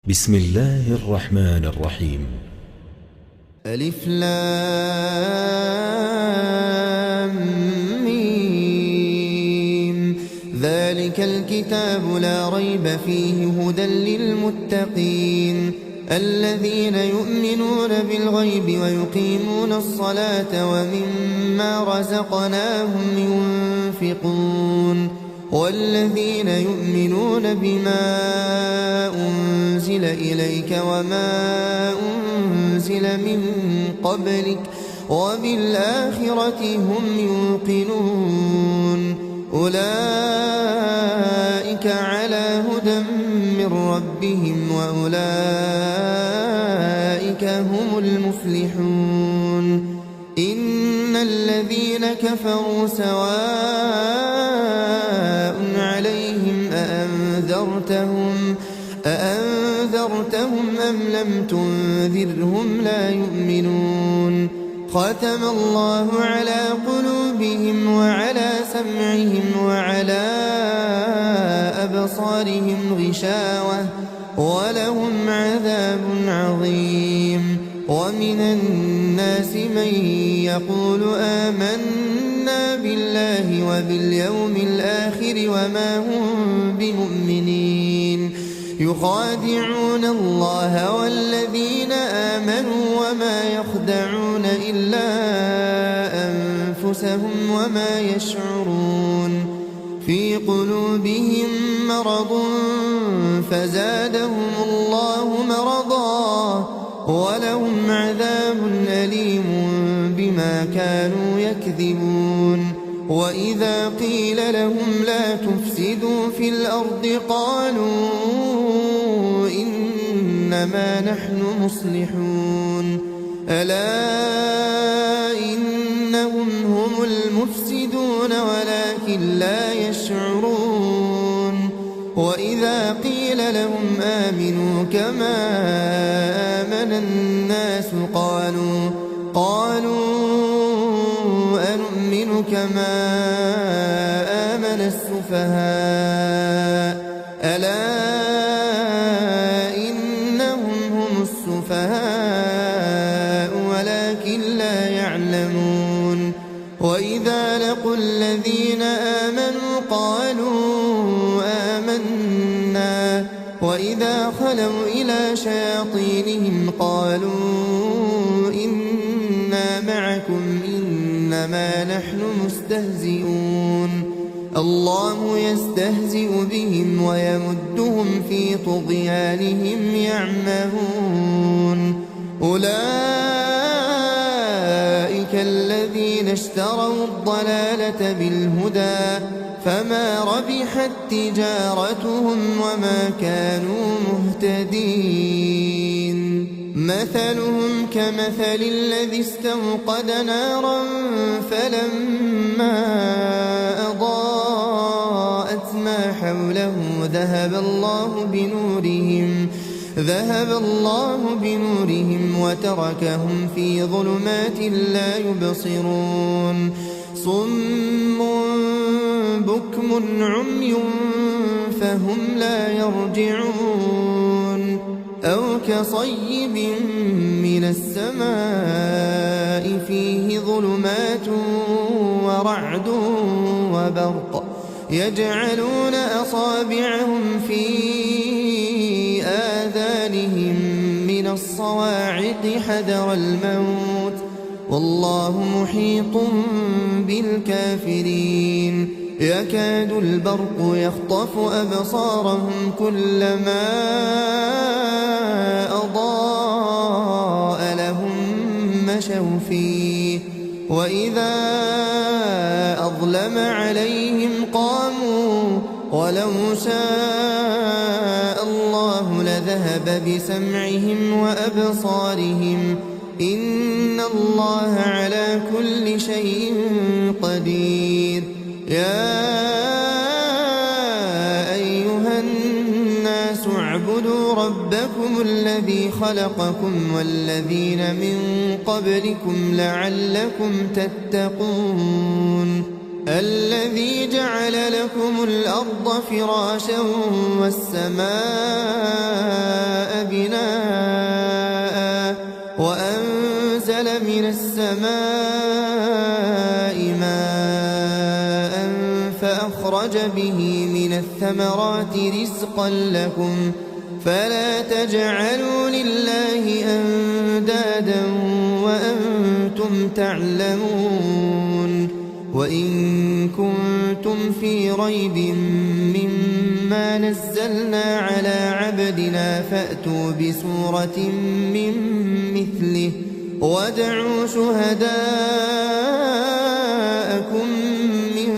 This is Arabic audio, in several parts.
بسم الله الرحمن الرحيم. ألف لام ميم. ذلك الكتاب لا ريب فيه هدى للمتقين الذين يؤمنون بالغيب ويقيمون الصلاة ومما رزقناهم ينفقون والذين يؤمنون بما أنزل إليك وما أنزل من قبلك وبالآخرة هم يوقنون أولئك على هدى من ربهم وأولئك هم المفلحون إن الذين كفروا سواء عليهم أأنذرتهم أم لم تنذرهم لا يؤمنون ختم الله على قلوبهم وعلى سمعهم وعلى أبصارهم غشاوة ولهم عذاب عظيم ومن الناس من يقول آمنا بالله وباليوم الآخر وما هم بمؤمنين يخادعون الله والذين آمنوا وما يخدعون إلا أنفسهم وما يشعرون في قلوبهم مرض فزادهم الله مرضا ولهم عذاب أليم بما كانوا يكذبون وإذا قيل لهم لا تفسدوا في الأرض قالوا إنما نحن مصلحون ألا إنهم هم المفسدون ولكن لا يشعرون وإذا قيل لهم آمنوا كما آمن الناس قالوا أنؤمن كما آمن السفهاء ألا إنهم هم السفهاء ولكن لا يعلمون وإذا لقوا الذين آمنوا قالوا آمنا وإذا خلوا إلى شياطينهم قالوا إنا معكم إنما نحن مستهزئون الله يستهزئ بهم ويمدهم في طغيانهم يعمهون أولئك الذين اشتروا الضلالة بالهدى فما ربحت تجارتهم وما كانوا مهتدين مثلهم كمثل الذي استوقد نارا فلما أضاءت ما حوله ذهب الله بنورهم وتركهم في ظلمات لا يبصرون صم بكم عمي فهم لا يرجعون أو كصيب من السماء فيه ظلمات ورعد وبرق يجعلون أصابعهم في آذانهم من الصواعق حذر الموت والله محيط بالكافرين يكاد البرق يخطف أبصارهم كلما أضاء لهم مشوا فيه وإذا أظلم عليهم قاموا ولو شاء الله لذهب بسمعهم وأبصارهم إن الله على كل شيء قدير يا أيها الناس اعبدوا ربكم الذي خلقكم والذين من قبلكم لعلكم تتقون الذي جعل لكم الأرض فراشا والسماء بناء وأنزل من السماء ماء فأخرج به من الثمرات رزقا لكم فلا تجعلوا لله أندادا وأنتم تعلمون وإن كنتم في ريب مما نزلنا على عبدنا فأتوا بسورة من مثله وادعوا شهداءكم من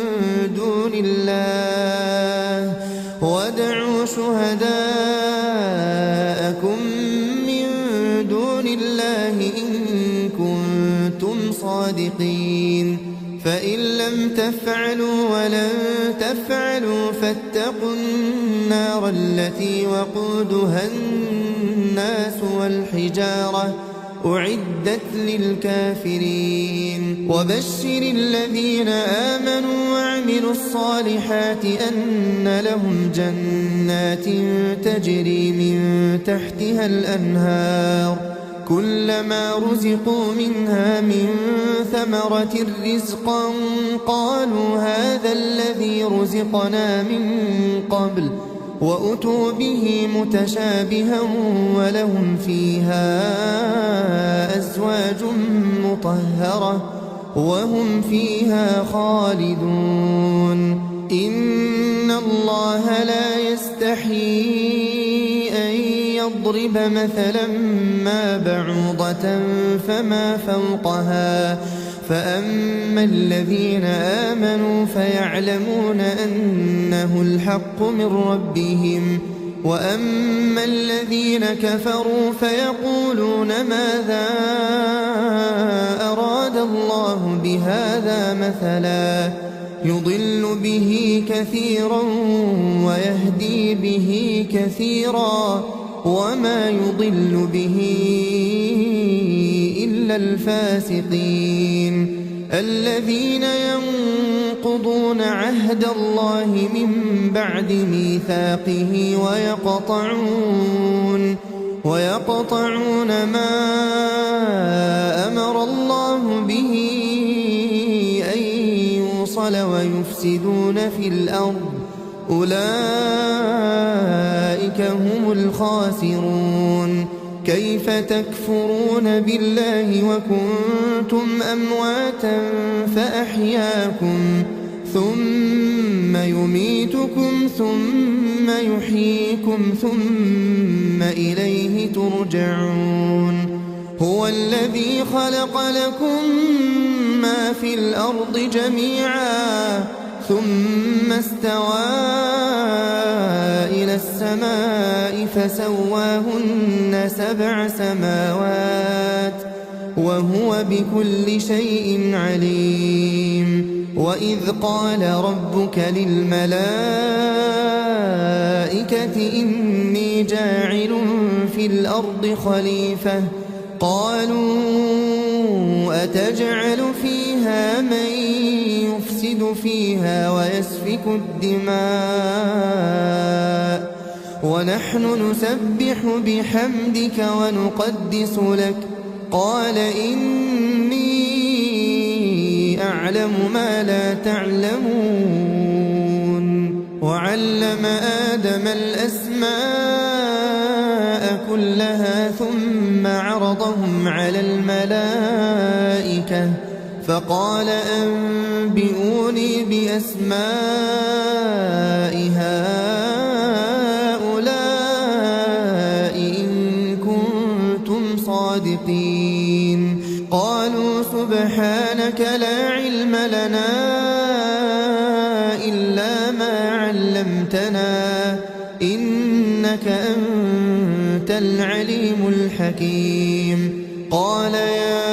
دون الله إن كنتم صادقين فإن لم تفعلوا ولن تفعلوا فاتقوا النار التي وقودها الناس والحجارة أعدت للكافرين وبشر الذين آمنوا وعملوا الصالحات أن لهم جنات تجري من تحتها الأنهار كلما رزقوا منها من ثمرة رزقا قالوا هذا الذي رزقنا من قبل وأتوا به متشابها ولهم فيها أزواج مطهرة وهم فيها خالدون إن الله لا يستحيي أن يضرب مثلا ما بعوضة فما فوقها فأما الذين آمنوا فيعلمون أنه الحق من ربهم وأما الذين كفروا فيقولون ماذا أراد الله بهذا مثلا يضل به كثيرا ويهدي به كثيرا وما يضل به إلا الفاسقين الذين ينقضون عهد الله من بعد ميثاقه ويقطعون ما أمر الله به أن يوصل ويفسدون في الأرض أولئك هم الخاسرون كيف تكفرون بالله وكنتم أمواتا فأحياكم ثم يميتكم ثم يحييكم ثم إليه ترجعون هو الذي خلق لكم ما في الأرض جميعا ثم استوى إلى السماء فسواهن 7 سماوات وهو بكل شيء عليم وإذ قال ربك للملائكة إني جاعل في الأرض خليفة قالوا أتجعل فيها من يفسد فيها ويسفك الدماء ونحن نسبح بحمدك ونقدس لك قال إني أعلم ما لا تعلمون وعلم آدم الأسماء كلها ثم عرضهم على الملائكة فقال أنبئوني بأسماء هؤلاء إن كنتم صادقين قالوا سبحانك لا علم لنا إلا ما علمتنا إنك أنت العليم الحكيم قال يا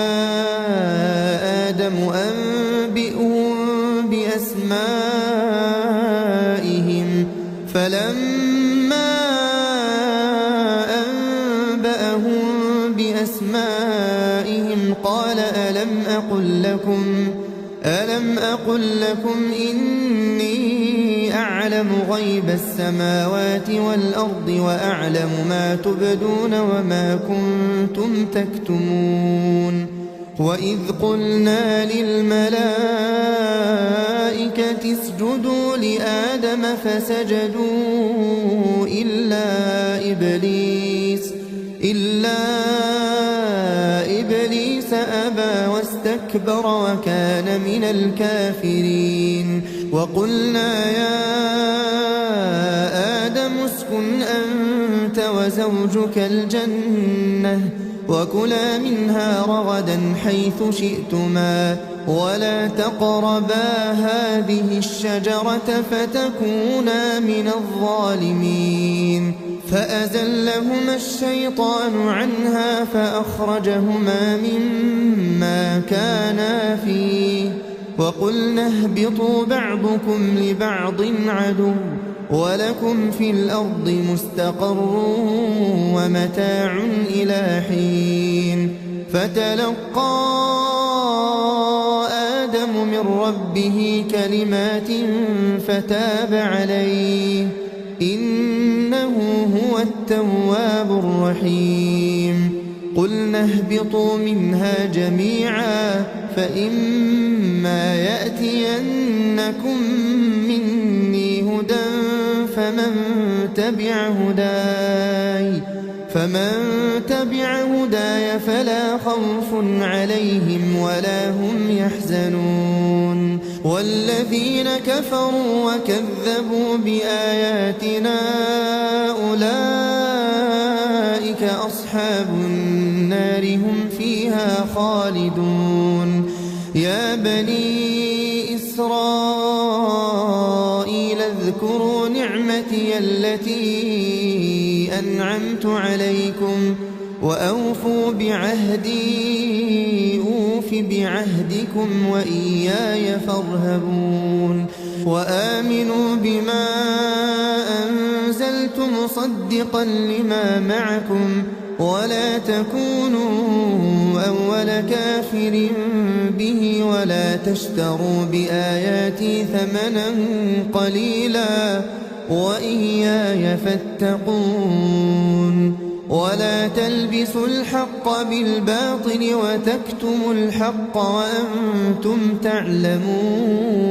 آدم أنبئهم بأسمائهم فلما أنبأهم بأسمائهم قال ألم أقل لكم إني أعلم أعلم غيب السماوات والأرض وأعلم ما تبدون وما كنتم تكتمون وإذ قلنا للملائكة اسجدوا لآدم فسجدوا إلا إبليس أبى واستكبر وكان من الكافرين وقلنا يا آدم اسكن أنت وزوجك الجنة وكلا منها رغدا حيث شئتما ولا تقربا هذه الشجرة فتكونا من الظالمين فأزلهما الشيطان عنها فأخرجهما مما كانا فيه وقلنا اهبطوا بعضكم لبعض عدو ولكم في الأرض مستقر ومتاع إلى حين فتلقى آدم من ربه كلمات فتاب عليه إنه هو التواب الرحيم قلنا اهبطوا منها جميعا فإما يأتينكم مني هدى فمن تبع هداي فلا خوف عليهم ولا هم يحزنون والذين كفروا وكذبوا بآياتنا أولئك أصحاب النار هم فيها خالدون يا بني إسرائيل اذكروا نعمتي التي أنعمت عليكم وأوفوا بعهدي أوف بعهدكم وإياي فارهبون وآمنوا بما أنزلت مصدقا لما معكم ولا تكونوا أول كافر به ولا تشتروا بآياتي ثمنا قليلا وإياي فاتقون ولا تلبسوا الحق بالباطل وتكتموا الحق وأنتم تعلمون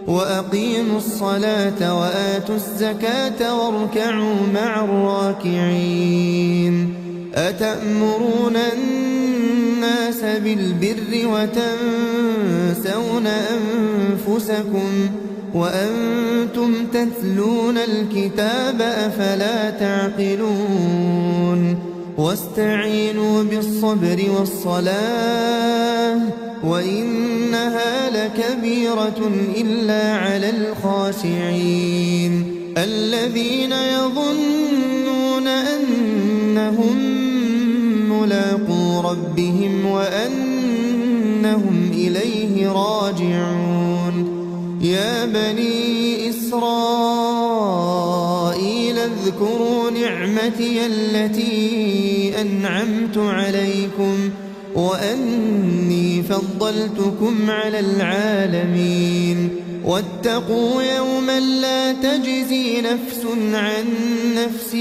وأقيموا الصلاة وآتوا الزكاة واركعوا مع الراكعين أتأمرون الناس بالبر وتنسون أنفسكم وأنتم تتلون الكتاب أفلا تعقلون واستعينوا بالصبر والصلاة وإنها لكبيرة إلا على الخاشعين الذين يظنون أنهم ملاقو ربهم وأنهم إليه راجعون يا بني إسرائيل اذكروا نعمتي التي أنعمت عليكم وأني فضلتكم على العالمين واتقوا يوما لا تجزي نفس عن نفس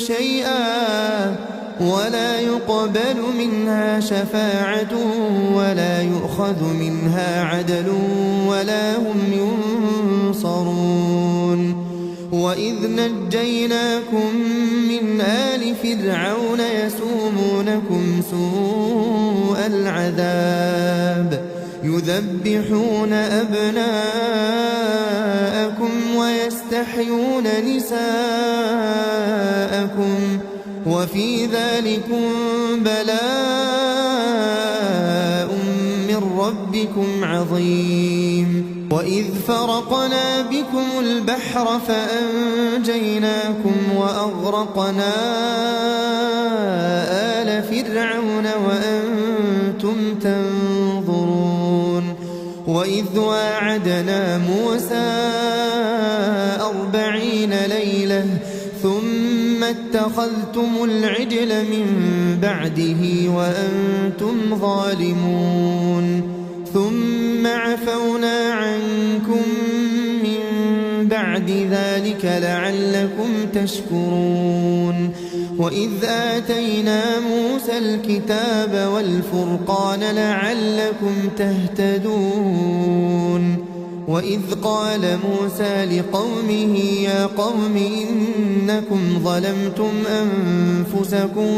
شيئا ولا يقبل منها شفاعة ولا يؤخذ منها عدل ولا هم ينصرون وإذ نجيناكم من آل فرعون يسومونكم سوء العذاب يذبحون أبناءكم ويستحيون نساءكم وفي ذلكم بلاء من ربكم عظيم وإذ فرقنا بكم البحر فأنجيناكم وأغرقنا آل فرعون وأنتم تنظرون وإذ واعدنا موسى 40 ليلة ثم اتخذتم العجل من بعده وأنتم ظالمون ثم عفونا عنكم من بعد ذلك لعلكم تشكرون وإذ آتينا موسى الكتاب والفرقان لعلكم تهتدون وإذ قال موسى لقومه يا قوم إنكم ظلمتم أنفسكم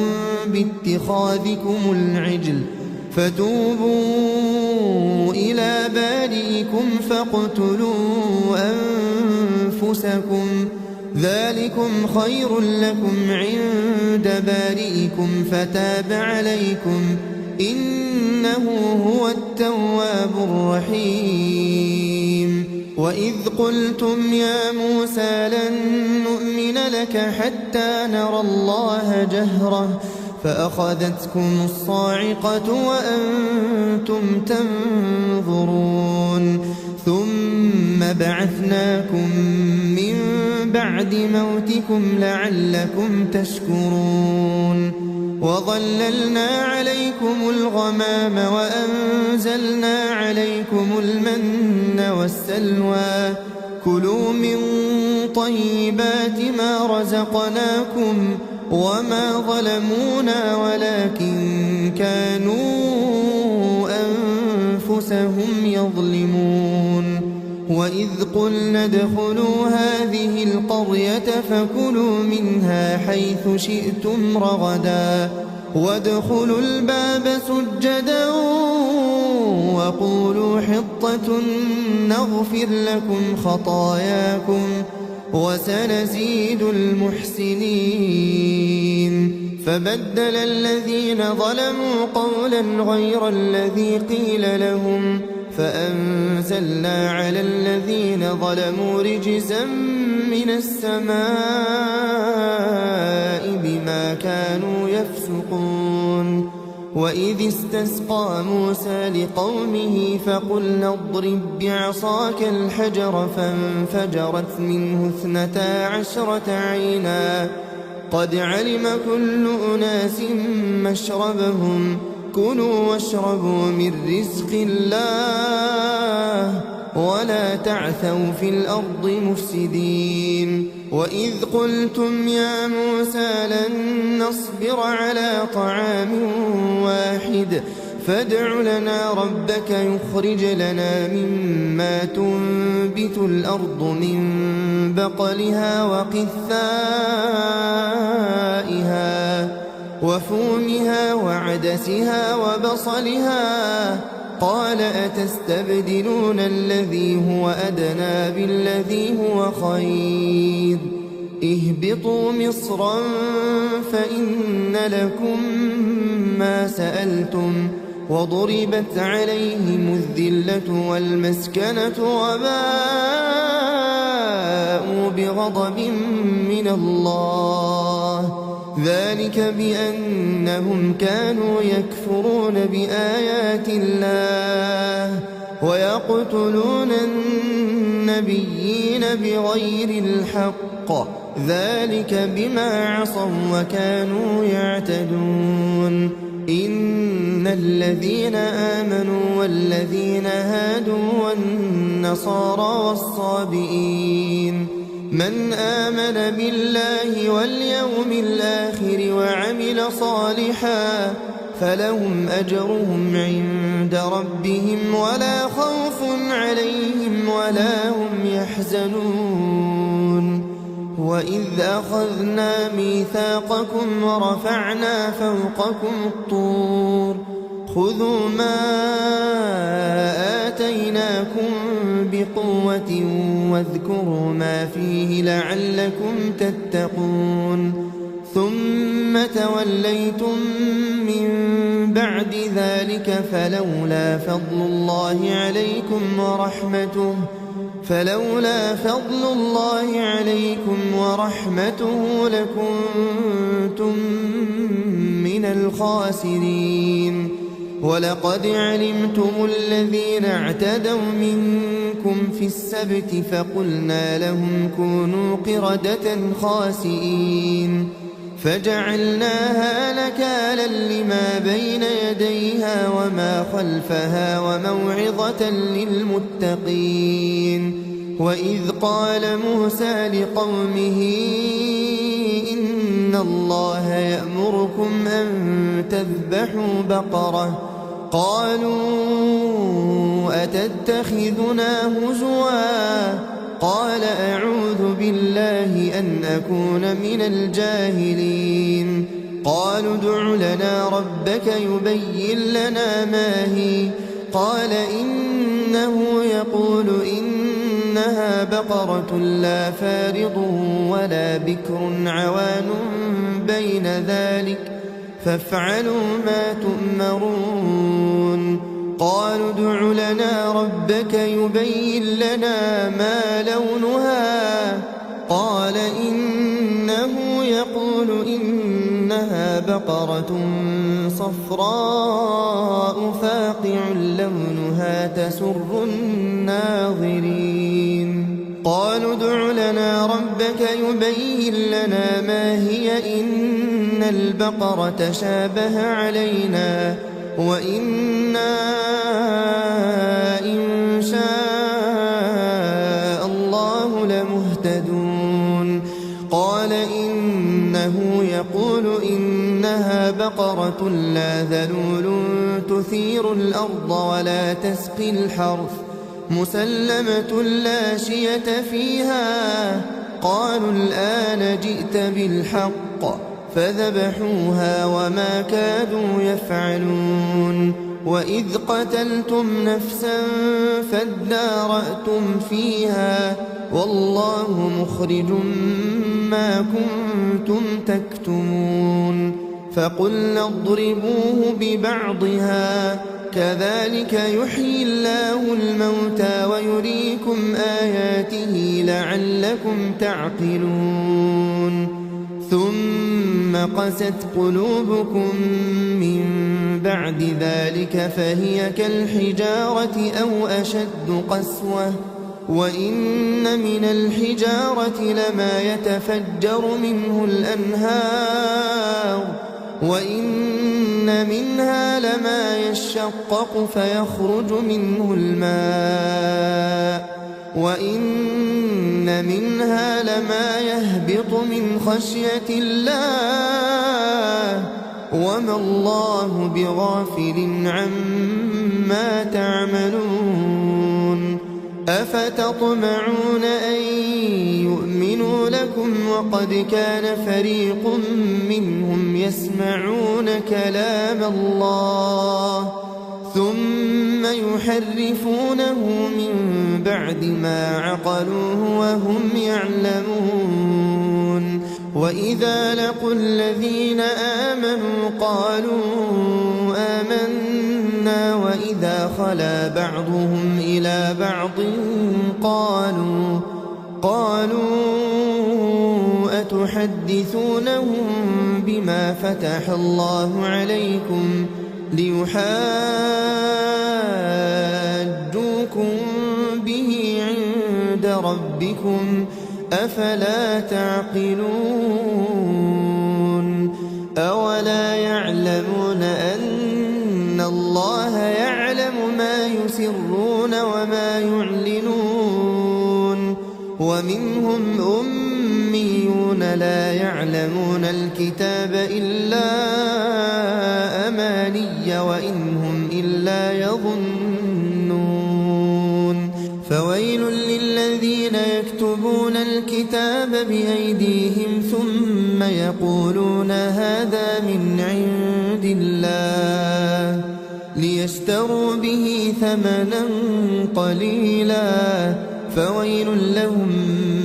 باتخاذكم العجل فتوبوا إلى بارئكم فاقتلوا أنفسكم ذلكم خير لكم عند بارئكم فتاب عليكم إنه هو التواب الرحيم وإذ قلتم يا موسى لن نؤمن لك حتى نرى الله جهرة فأخذتكم الصاعقة وأنتم تنظرون ثم بعثناكم من بعد موتكم لعلكم تشكرون وظللنا عليكم الغمام وأنزلنا عليكم المن والسلوى كلوا من طيبات ما رزقناكم وما ظلمونا ولكن كانوا أنفسهم يظلمون وإذ قلنا ادخلوا هذه القرية فكلوا منها حيث شئتم رغدا وادخلوا الباب سجدا وقولوا حطة نغفر لكم خطاياكم وسنزيد المحسنين فبدل الذين ظلموا قولا غير الذي قيل لهم فأنزلنا على الذين ظلموا رجزا من السماء بما كانوا يفسقون وإذ استسقى موسى لقومه فقلنا اضرب بعصاك الحجر فانفجرت منه 12 عينا قد علم كل أناس مشربهم كلوا واشربوا من رزق الله ولا تعثوا في الأرض مفسدين وإذ قلتم يا موسى لن نصبر على طعام واحد فادع لنا ربك يخرج لنا مما تنبت الأرض من بقلها وقثائها وفومها وعدسها وبصلها قال أتستبدلون الذي هو أدنى بالذي هو خير اهبطوا مصرا فإن لكم ما سألتم وضربت عليهم الذلة والمسكنة وباءوا بغضب من الله ذلك بأنهم كانوا يكفرون بآيات الله ويقتلون النبيين بغير الحق ذلك بما عصوا وكانوا يعتدون إن الذين آمنوا والذين هادوا والنصارى والصابئين من آمن بالله واليوم الآخر وعمل صالحا فلهم أجرهم عند ربهم ولا خوف عليهم ولا هم يحزنون وإذ أخذنا ميثاقكم ورفعنا فوقكم الطور خذوا ما آتيناكم بقوة واذكروا ما فيه لعلكم تتقون ثم توليتم من بعد ذلك فلولا فضل الله عليكم ورحمته لكنتم من الخاسرين ولقد علمتم الذين اعتدوا منكم في السبت فقلنا لهم كونوا قردة خاسئين فجعلناها نكالا لما بين يديها وما خلفها وموعظة للمتقين وإذ قال موسى لقومه إن الله يأمركم أن تذبحوا بقرة قالوا أتتخذنا هزوا قال أعوذ بالله أن أكون من الجاهلين قالوا ادع لنا ربك يبين لنا ما هي قال إنه يقول إنها بقرة لا فارض ولا بكر عوان بين ذلك فافعلوا ما تؤمرون قالوا ادع لنا ربك يبين لنا ما لونها قال إنه يقول إنها بقرة صفراء فاقع لونها تسر الناظرين قالوا ادع لنا ربك يبين لنا ما هي إن البقرة شابه علينا وإنا إن شاء الله لمهتدون قال إنه يقول إنها بقرة لا ذلول تثير الأرض ولا تسقي الحرث مسلمة لا شية فيها قالوا الآن جئت بالحق فذبحوها وما كادوا يفعلون وإذ قتلتم نفسا فادارأتم فيها والله مخرج ما كنتم تكتمون فقلنا اضربوه ببعضها كذلك يحيي الله الموتى ويريكم آياته لعلكم تعقلون ثم قست قلوبكم من بعد ذلك فهي كالحجارة أو أشد قسوة وإن من الحجارة لما يتفجر منه الأنهار وإن منها لما يشقق فيخرج منه الماء وإن منها لما يهبط من خشية الله وما الله بغافل عما تعملون أفتطمعون أن يؤمنوا لكم وقد كان فريق منهم يسمعون كلام الله ثم يحرفونه من بعد ما عقلوه وهم يعلمون وإذا لقوا الذين آمنوا قالوا آمنا وإذا خلا بعضهم إلى بعض قالوا أتحدثونهم بما فتح الله عليكم ليحاجوكم به عند ربكم أفلا تعقلون أولا يعلمون أن الله يعلم ما يسرون وما يعلنون ومنهم أميون لا يعلمون الكتاب إلا أماني وإن هم إلا يظنون فويل للذين يكتبون الكتاب بأيديهم ثم يقولون هذا من عند الله ليشتروا به ثمنا قليلا فويل لهم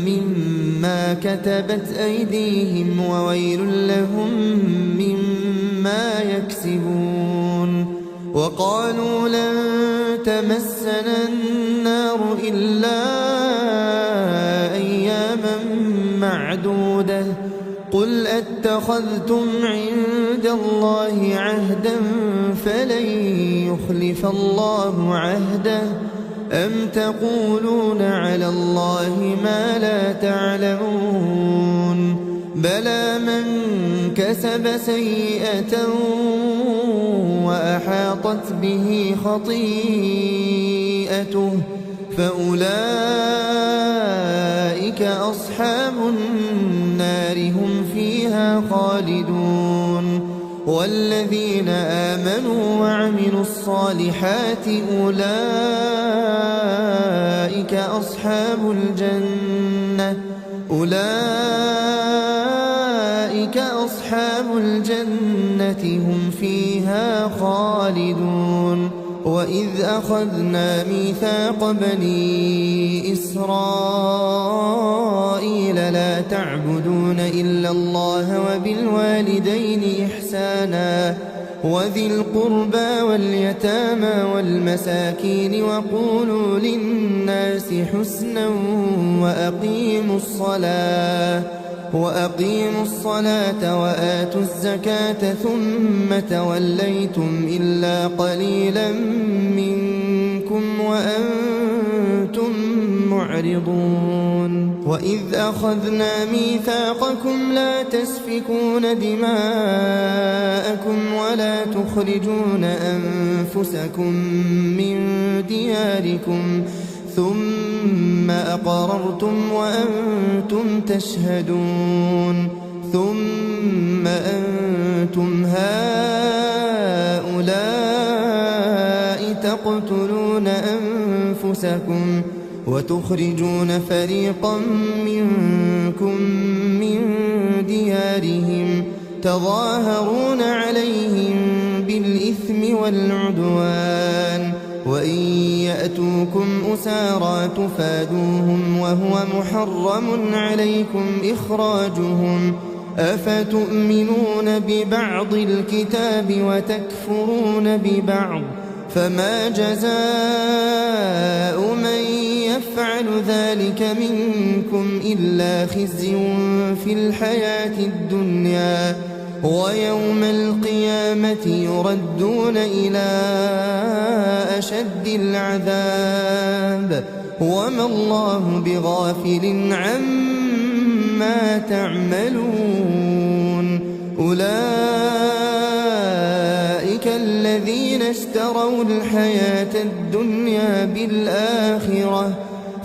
مما كتبت أيديهم وويل لهم مما يكسبون وقالوا لن تمسنا النار إلا أياما معدودة قل أتخذتم عند الله عهدا فلن يخلف الله عهده أم تقولون على الله ما لا تعلمون بلى من كسب سيئة وأحاطت به خطيئته فأولئك أصحاب النار هم فيها خالدون والذين آمنوا وعملوا الصالحات أولئك أصحاب الجنة هم فيها خالدون وإذ أخذنا ميثاق بني إسرائيل لا تعبدون إلا الله وبالوالدين إحسانا وذي القربى واليتامى والمساكين وقولوا للناس حسنا وأقيموا الصلاة وآتوا الزكاة ثم توليتم إلا قليلا منكم وأنتم معرضون وإذ أخذنا ميثاقكم لا تسفكون دماءكم ولا تخرجون أنفسكم من دياركم ثم أقررتم وأنتم تشهدون ثم أنتم هؤلاء تقتلون أنفسكم وتخرجون فريقا منكم من ديارهم تظاهرون عليهم بالإثم والعدوان وإن يأتوكم أسارى تفادوهم وهو محرم عليكم إخراجهم أفتؤمنون ببعض الكتاب وتكفرون ببعض فما جزاء من يفعل ذلك منكم إلا خزي في الحياة الدنيا ويوم القيامة يردون إلى أشد العذاب وما الله بغافل عما تعملون أولئك الذين اشتروا الحياة الدنيا بالآخرة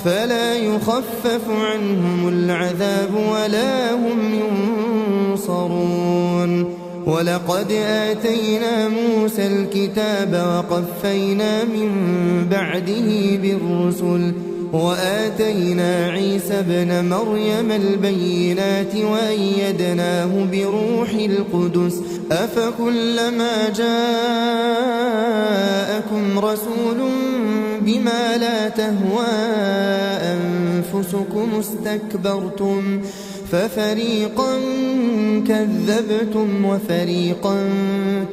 فلا يخفف عنهم العذاب ولا هم ينصرون ولقد آتينا موسى الكتاب وقفينا من بعده بالرسل وآتينا عيسى ابن مريم البينات وأيدناه بروح القدس أفكلما جاءكم رسول بما لا تهوى أنفسكم استكبرتم ففريقا كذبتم وفريقا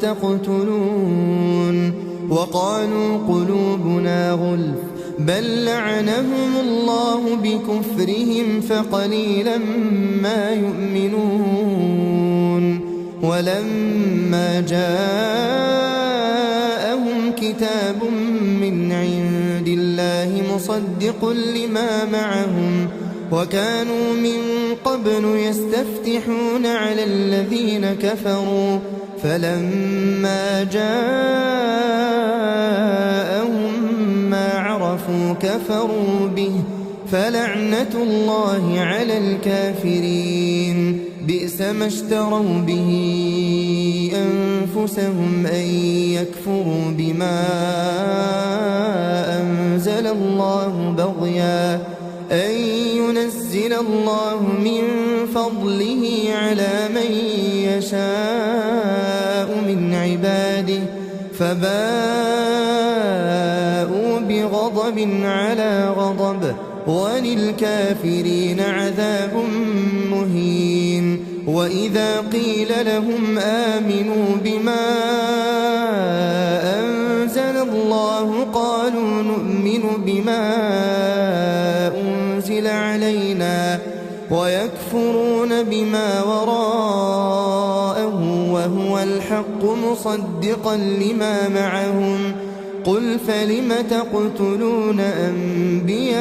تقتلون وقالوا قلوبنا غلف بل لعنهم الله بكفرهم فقليلا ما يؤمنون ولما جاءهم كتاب من عند الله مصدق لما معهم وكانوا من قبل يستفتحون على الذين كفروا فلما جاءهم ما عرفوا كفروا به فلعنة الله على الكافرين بئس ما اشتروا به أنفسهم أن يكفروا بما أنزل الله بغيا أن ينزل الله من فضله على من يشاء من عباده فباءوا بغضب على غضب وللكافرين عذاب مهين وإذا قيل لهم آمنوا بما أنزل الله قالوا نؤمن بما أنزل علينا ويكفرون بما وراءه وهو الحق مصدقا لما معهم قل فلم تقتلون أنبياء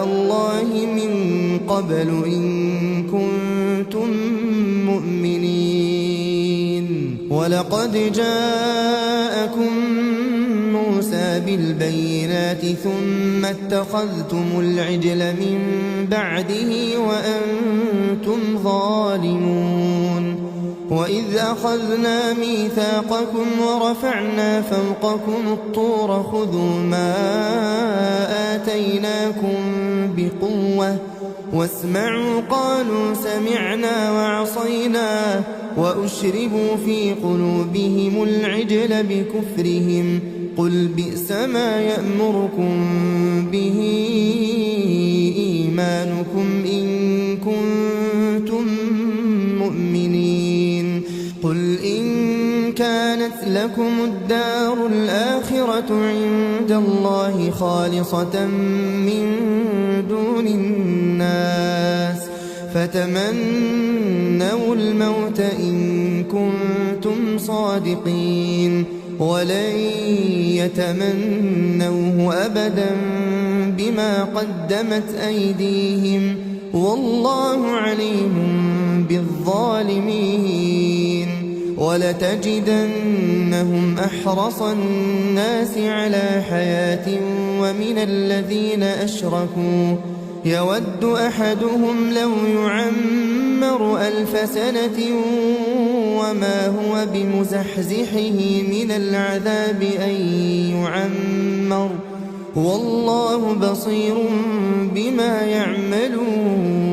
الله من قبل إن كنتم مؤمنين ولقد جاءكم موسى بالبينات ثم اتخذتم العجل من بعده وأنتم ظالمون وإذ أخذنا ميثاقكم ورفعنا فوقكم الطور خذوا ما آتيناكم بقوة واسمعوا قالوا سمعنا وعصينا وأشربوا في قلوبهم العجل بكفرهم قل بئس ما يأمركم به إيمانكم إن كنتم مؤمنين قل إن كانت لكم الدار الآخرة عند الله خالصة من دون الناس فتمنوا الموت إن كنتم صادقين ولن يتمنوه أبدا بما قدمت أيديهم والله عليم بالظالمين ولتجدنهم أحرص الناس على حياة ومن الذين أشركوا يود أحدهم لو يعمر 1000 سنة وما هو بمزحزحه من العذاب أن يعمر والله بصير بما يعملون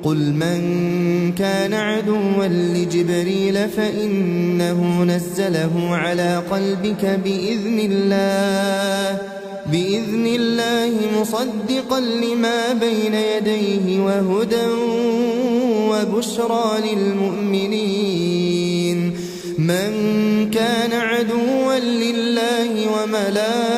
قل من كان عدوا لجبريل فإنه نزله على قلبك بإذن الله مصدقا لما بين يديه وهدى وبشرى للمؤمنين من كان عدوا لله وملائكته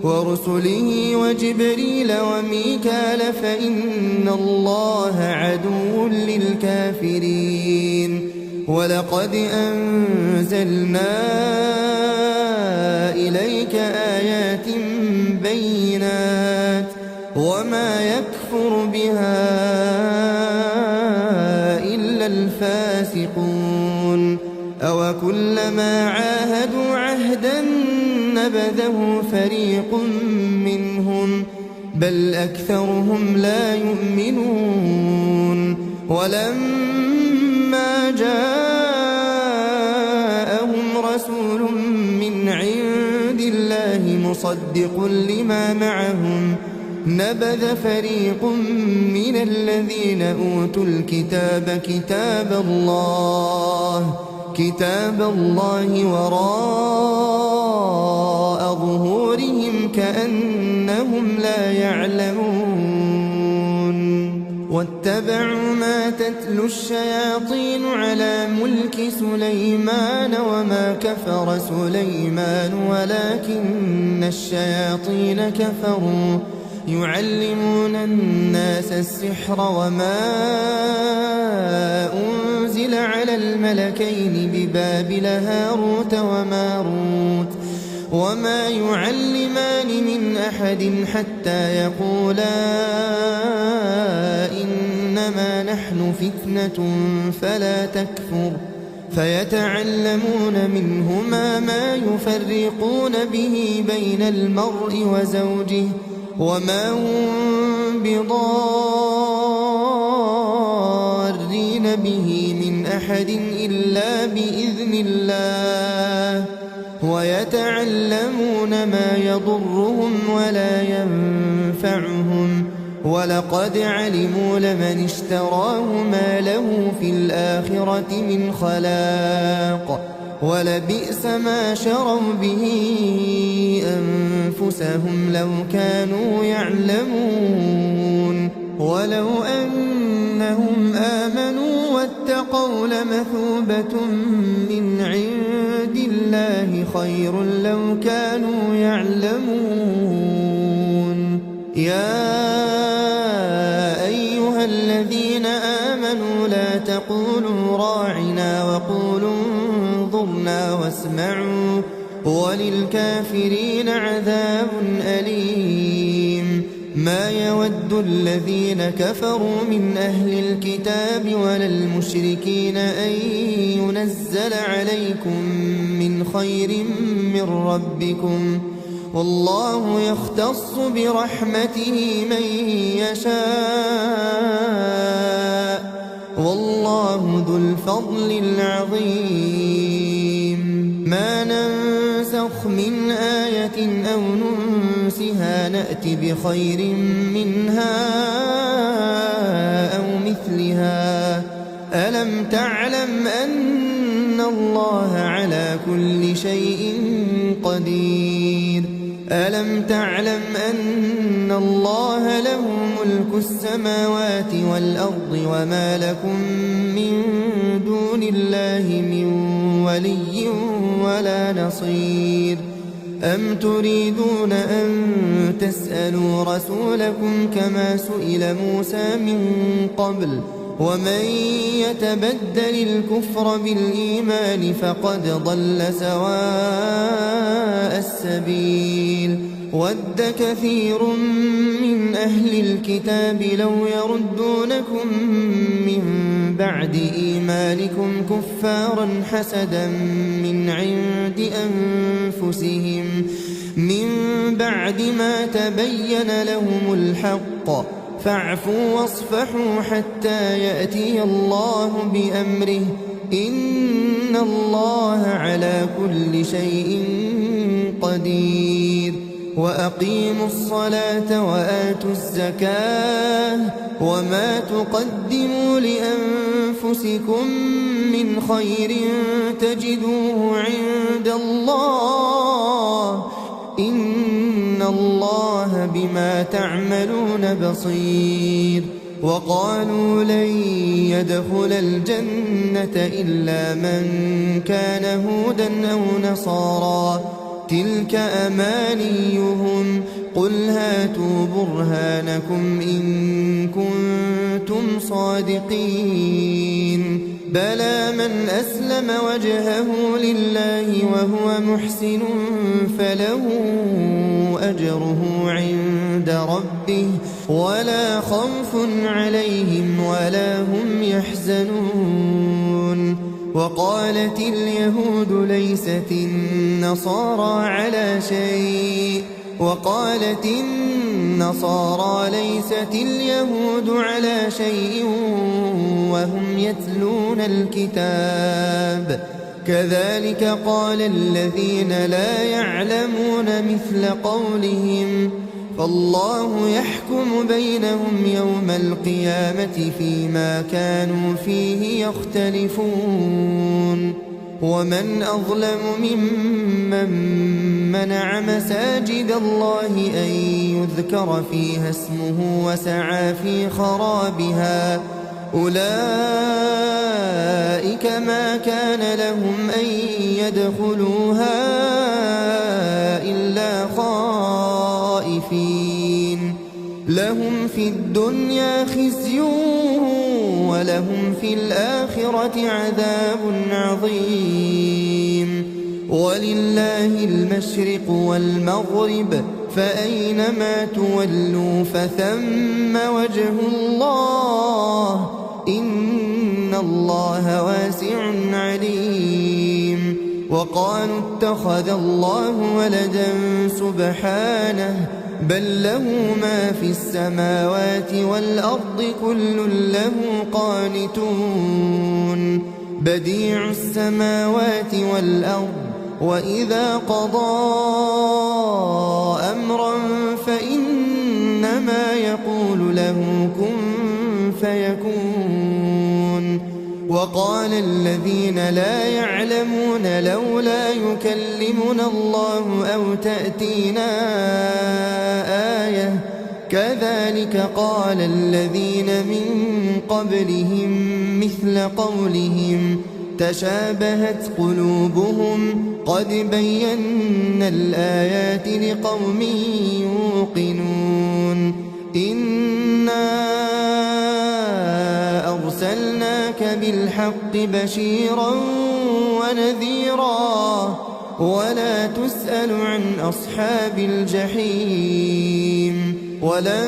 ورسله وجبريل وميكال فإن الله عدو للكافرين ولقد أنزلنا إليك آيات بينات وما يكفر بها إلا الفاسقون أوكلما عاهدوا عهدا نبذه فريق منهم بل أكثرهم لا يؤمنون ولما جاءهم رسول من عند الله مصدق لما معهم نبذ فريق من الذين أوتوا الكتاب كتاب الله وراء ظهورهم كأنهم لا يعلمون واتبعوا ما تتلو الشياطين على ملك سليمان وما كفر سليمان ولكن الشياطين كفروا يعلمون الناس السحر وما أنزل على الملكين ببابل هاروت وماروت وما يعلمان من أحد حتى يقولا إنما نحن فتنة فلا تكفر فيتعلمون منهما ما يفرقون به بين المرء وزوجه وما هم بضارين به من أحد إلا بإذن الله ويتعلمون ما يضرهم ولا ينفعهم ولقد علموا لمن اشتراه ما له في الآخرة من خلاق ولبئس ما شروا به أنفسهم لو كانوا يعلمون ولو أنهم آمنوا واتقوا لمثوبة من عند الله خير لو كانوا يعلمون يا أيها الذين آمنوا لا تقولوا راعنا وقولوا انظرنا واسمعوا وللكافرين عذاب أليم ما يود الذين كفروا من أهل الكتاب ولا المشركين أن ينزل عليكم من خير من ربكم، والله يختص برحمته من يشاء، والله ذو الفضل العظيم. ما ننسخ من آية أو ننسها نأت بخير منها أو مثلها. ألم تعلم أن الله على كل شيء قدير؟ ألم تعلم أن الله له ملك السماوات والأرض وما لكم من دون الله من ولي ولا نصير؟ أم تريدون أن تسألوا رسولكم كما سئل موسى من قبل؟ ومن يتبدل الكفر بالإيمان فقد ضل سواء السبيل. ود كثير من أهل الكتاب لو يردونكم من بعد إيمانكم كفارا حسدا من عند أنفسهم من بعد ما تبين لهم الحق، فاعفوا واصفحوا حتى يأتي الله بأمره، إن الله على كل شيء قدير. وأقيموا الصلاة وآتوا الزكاة وما تقدموا لأنفسكم من خير تجدوه عند الله، إن الله بما تعملون بصير. وقالوا لن يدخل الجنة إلا من كان هودا أو نصارى، تلك أمانيهم، قل هاتوا برهانكم إن كنتم صادقين. بلى من أسلم وجهه لله وهو محسن فله أجره عند ربه ولا خوف عليهم ولا هم يحزنون. وقالت اليهود ليست النصارى على شيء، وقالت النصارى ليست اليهود على شيء وهم يتلون الكتاب، كذلك قال الذين لا يعلمون مثل قولهم، فالله يحكم بينهم يوم القيامة فيما كانوا فيه يختلفون. ومن أظلم ممن منع مساجد الله أن يذكر فيها اسمه وسعى في خرابها، أولئك ما كان لهم أن يدخلوها إلا خائفين، لهم في الدنيا خزي ولهم في الآخرة عذاب عظيم. ولله المشرق والمغرب، فأينما تولوا فثم وجه الله، إن الله واسع عليم. وقالوا اتخذ الله ولدا سبحانه، بل له ما في السماوات والأرض كل له قانتون. بديع السماوات والأرض، وإذا قضى أمرا فإنما يقول له كن فيكون. وقال الذين لا يعلمون لولا يكلمنا الله أو تأتينا آية، كذلك قال الذين من قبلهم مثل قولهم تشابهت قلوبهم، قد بينا الآيات لقوم يوقنون. إنا أرسلناك بالحق بشيرا ونذيرا، ولا تسأل عن أصحاب الجحيم. ولن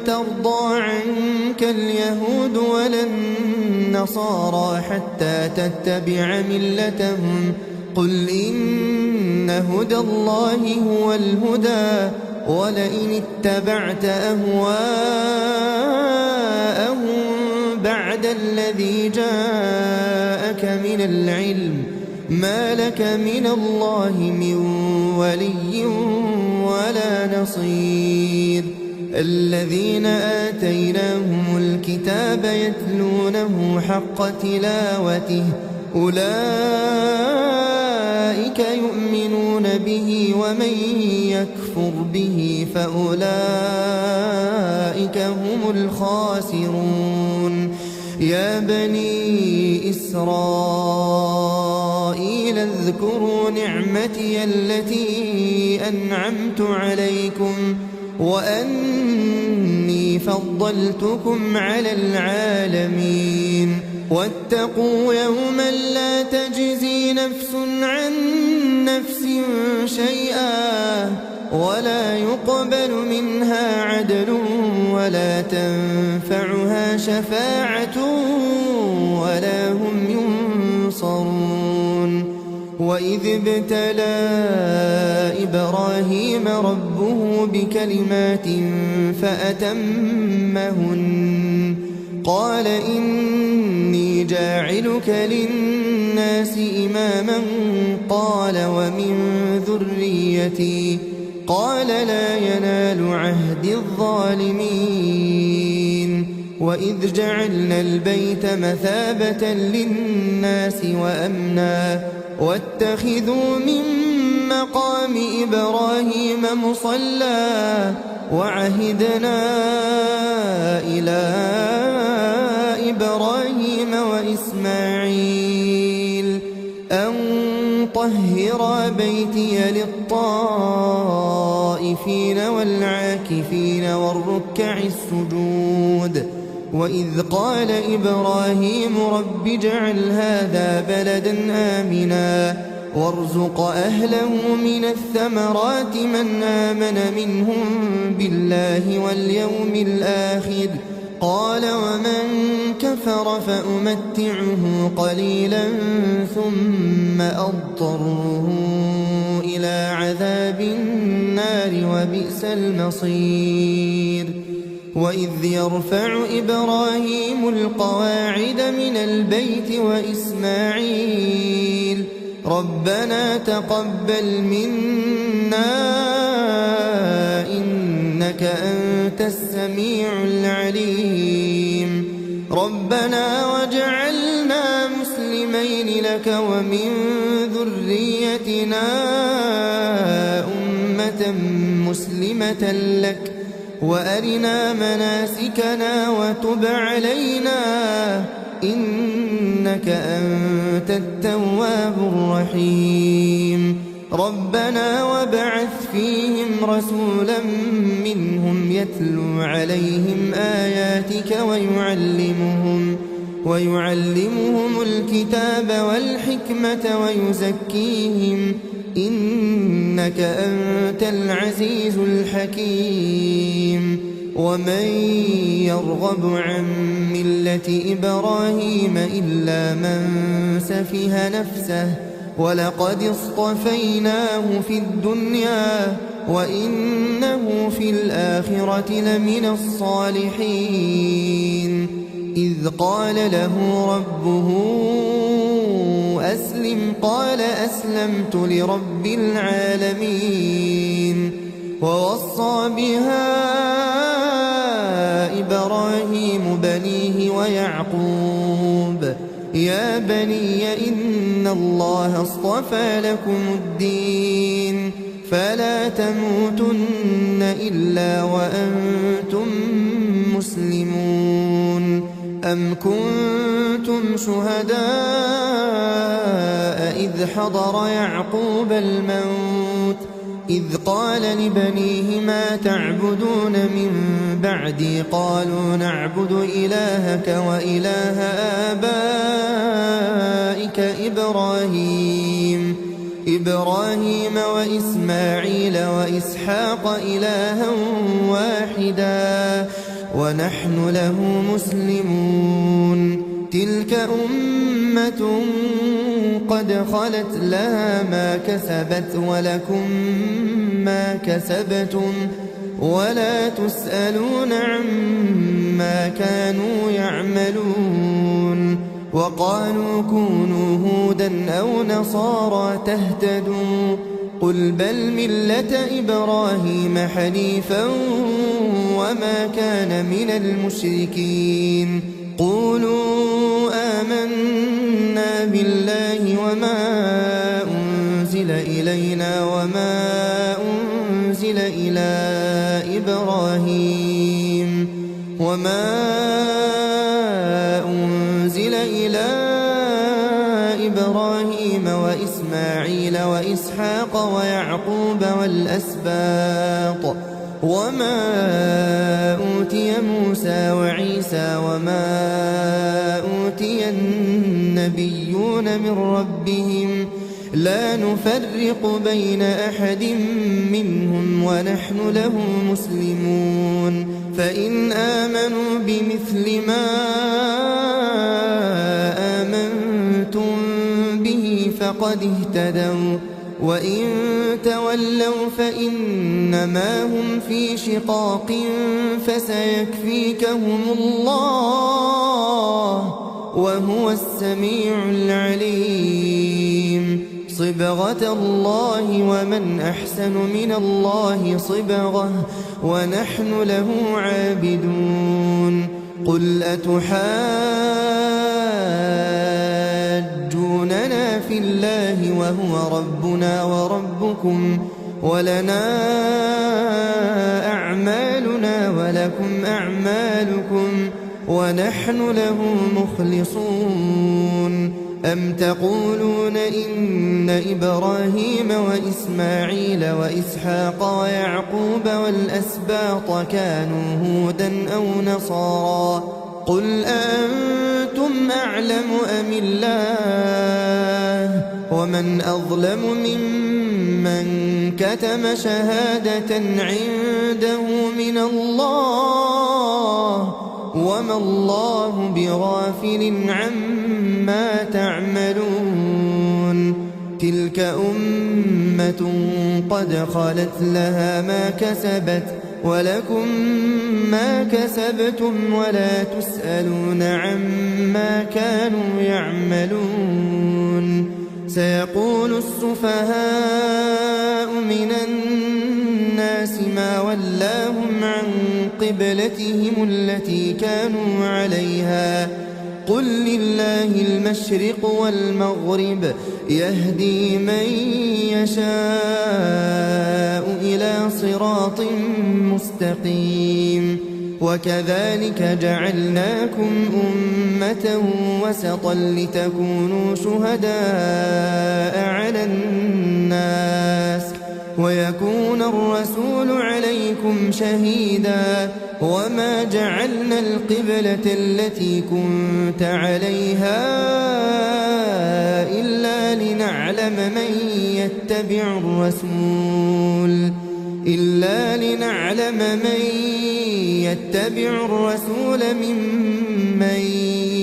ترضى عنك اليهود ولا النصارى حتى تتبع ملتهم قل إن هدى الله هو الهدى ولئن اتبعت أهواءهم بعد الذي جاءك من العلم ما لك من الله من ولي ولا نصير الذين آتيناهم الكتاب يتلونه حق تلاوته أولئك يؤمنون به ومن يكفر به فأولئك هم الخاسرون يا بني إسرائيل اذكروا نعمتي التي أنعمت عليكم وأني فضلتكم على العالمين واتقوا يوما لا تجزي نفس عن نفس شيئا ولا يقبل منها عدل ولا تنفعها شفاعة ولا هم ينصرون وإذ ابتلى إبراهيم ربه بكلمات فأتمهن قال إني جاعلك للناس إماما قال ومن ذريتي قال لا ينال عهد الظالمين وإذ جعلنا البيت مثابة للناس وأمنا واتخذوا من مقام إبراهيم مصلى وعهدنا إلى إبراهيم وإسماعيل أن طهر بيتي للطائفين والعاكفين والركع السجود وإذ قال إبراهيم رب اجعل هذا بلدا آمنا وارزق أهله من الثمرات من آمن منهم بالله واليوم الآخر قال ومن كفر فأمتعه قليلا ثم أضطره إلى عذاب النار وبئس المصير وإذ يرفع إبراهيم القواعد من البيت وإسماعيل ربنا تقبل منا إنك أنت السميع العليم ربنا واجعلنا مسلمين لك ومن ذريتنا أمة مسلمة لك وأرنا مناسكنا وتب علينا إنك أنت التواب الرحيم ربنا وابعث فيهم رسولا منهم يتلو عليهم آياتك ويعلمهم الكتاب والحكمة ويزكيهم إنك أنت العزيز الحكيم ومن يرغب عن ملة إبراهيم إلا من سفه نفسه ولقد اصطفيناه في الدنيا وإنه في الآخرة لمن الصالحين إذ قال له ربه أسلم قال أسلمت لرب العالمين ووصى بها إبراهيم بنيه ويعقوب يا بني إن الله اصطفى لكم الدين فلا تموتن إلا وأنتم مسلمون أم كنتم شهداء إذ حضر يعقوب الموت إذ قال لبنيه ما تعبدون من بعدي قالوا نعبد إلهك وإله آبائك إبراهيم وإسماعيل وإسحاق إلها واحدا ونحن له مسلمون تلك أمة قد خلت لها ما كسبت ولكم ما كسبتم ولا تسألون عما كانوا يعملون وقالوا كونوا هودا أو نصارى تهتدوا قل بل ملة إبراهيم حنيفا وما كان من المشركين قولوا آمنا بالله وما أنزل إلينا وما أنزل إلى إبراهيم وإسماعيل وإسحاق ويعقوب والأسباط وما أوتي موسى وعيسى وما أوتي النبيون من ربهم لا نفرق بين أحد منهم ونحن له مسلمون فإن آمنوا بمثل ما آمنتم به فقد اهتدوا وإن تولوا فإنما هم في شقاق فسيكفيكهم الله وهو السميع العليم صبغة الله ومن أحسن من الله صبغة ونحن له عابدون قل أتحاجوننا في الله وهو ربنا وربكم ولنا أعمالنا ولكم أعمالكم ونحن له مخلصون أم تقولون إن إبراهيم وإسماعيل وإسحاق ويعقوب والأسباط كانوا هودا أو نصارى قل أنتم أعلم أم الله ومن أظلم ممن كتم شهادة عنده من الله وما الله بغافل عما تعملون تلك أمة قد خلت لها ما كسبت ولكم ما كسبتم ولا تسألون عما كانوا يعملون سيقول السفهاء من الناس ما ولاهم عن قبلتهم التي كانوا عليها قل لله المشرق والمغرب يهدي من يشاء إلى صراط مستقيم وكذلك جعلناكم أمة وسطا لتكونوا شهداء على الناس ويكون الرسول عليكم شهيدا وما جعلنا القبلة التي كنت عليها إلا لنعلم من يتبع الرسول ممن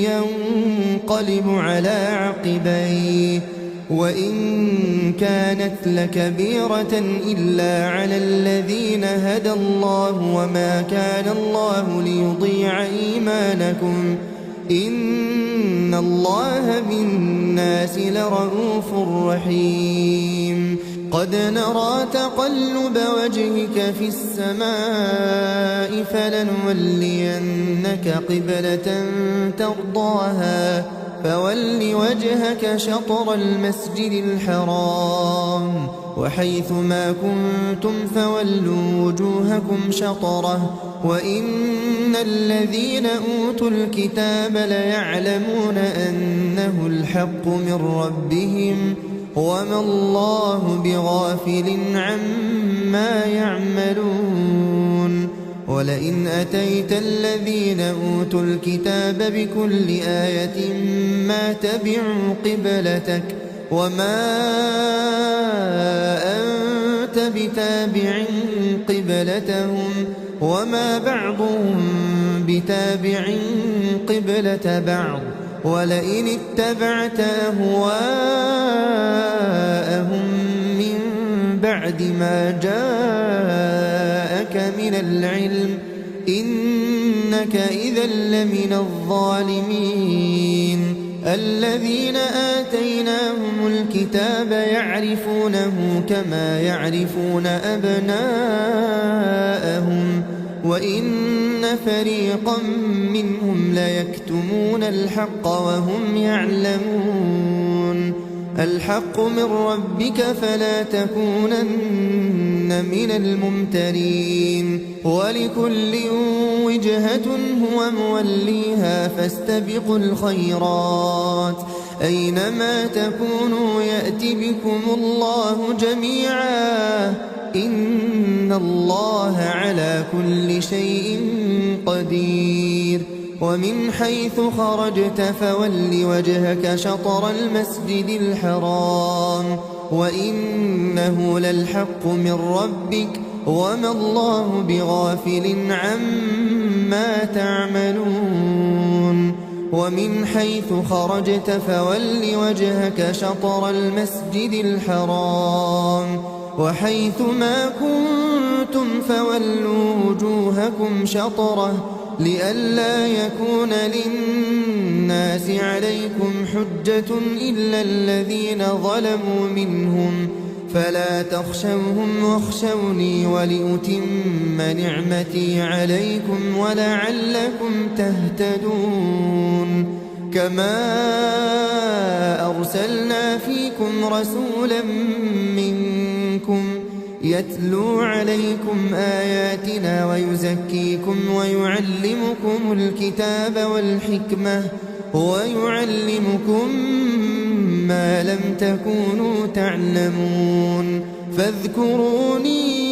ينقلب على عقبيه وإن كانت لكبيرة إلا على الذين هدى الله وما كان الله ليضيع إيمانكم إن الله بالناس لرءوف رحيم قد نرى تقلب وجهك في السماء فلنولينك قبلة ترضاها فول وجهك شطر المسجد الحرام وحيث ما كنتم فولوا وجوهكم شطره وإن الذين أوتوا الكتاب ليعلمون أنه الحق من ربهم وما الله بغافل عما يعملون ولئن أتيت الذين أوتوا الكتاب بكل آية ما تبعوا قبلتك وما أنت بتابع قبلتهم وما بعضهم بتابع قبلة بعض ولئن اتبعت أهواءهم من بعد ما جاءك من العلم إنك إذا لمن الظالمين. الذين آتيناهم الكتاب يعرفونه كما يعرفون أبناءهم وإن فريقا منهم ليكتمون الحق وهم يعلمون. الحق من ربك فلا تكونن من الممترين. ولكل وجهة هو موليها فاستبقوا الخيرات أينما تكونوا يأت بكم الله جميعا إن الله على كل شيء قدير. ومن حيث خرجت فول وجهك شطر المسجد الحرام وإنه للحق من ربك وما الله بغافل عما تعملون. ومن حيث خرجت فول وجهك شطر المسجد الحرام وحيث ما كنتم فولوا وجوهكم شطره لئلا يكون للناس عليكم حجة إلا الذين ظلموا منهم فلا تخشوهم واخشوني ولأتم نعمتي عليكم ولعلكم تهتدون. كما أرسلنا فيكم رسولا منكم يتلو عليكم آياتنا ويزكيكم ويعلمكم الكتاب والحكمة ويعلمكم ما لم تكونوا تعلمون. فاذكروني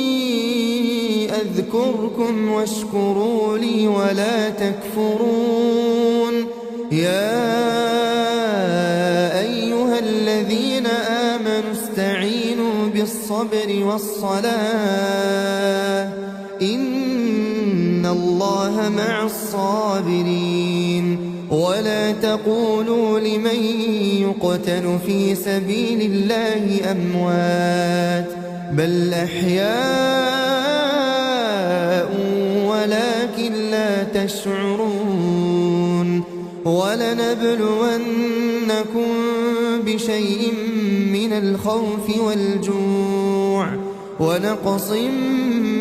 أذكركم واشكروا لي ولا تكفرون. يا أيها الذين آمنوا استعينوا بالصبر والصلاة إن الله مع الصابرين. ولا تقولوا لمن يقتل في سبيل الله أموات بل أحياء ولكن لا تشعرون. ولنبلونكم بشيء من الخوف والجوع ونقص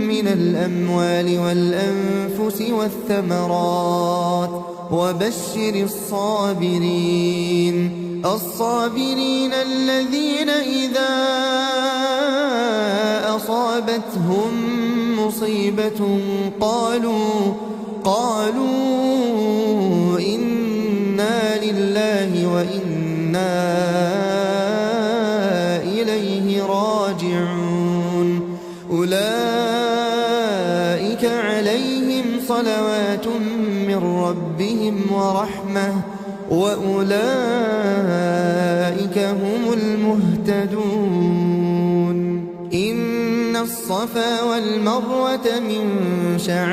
من الأموال والأنفس والثمرات وبشر الصابرين الذين إذا أصابتهم مصيبة قالوا إنا لله وإنا إليه راجعون. أولئك عليهم صلوات من ربهم ورحمة وأولئك هم المهتدون. إن الصفا والمروة من شعائر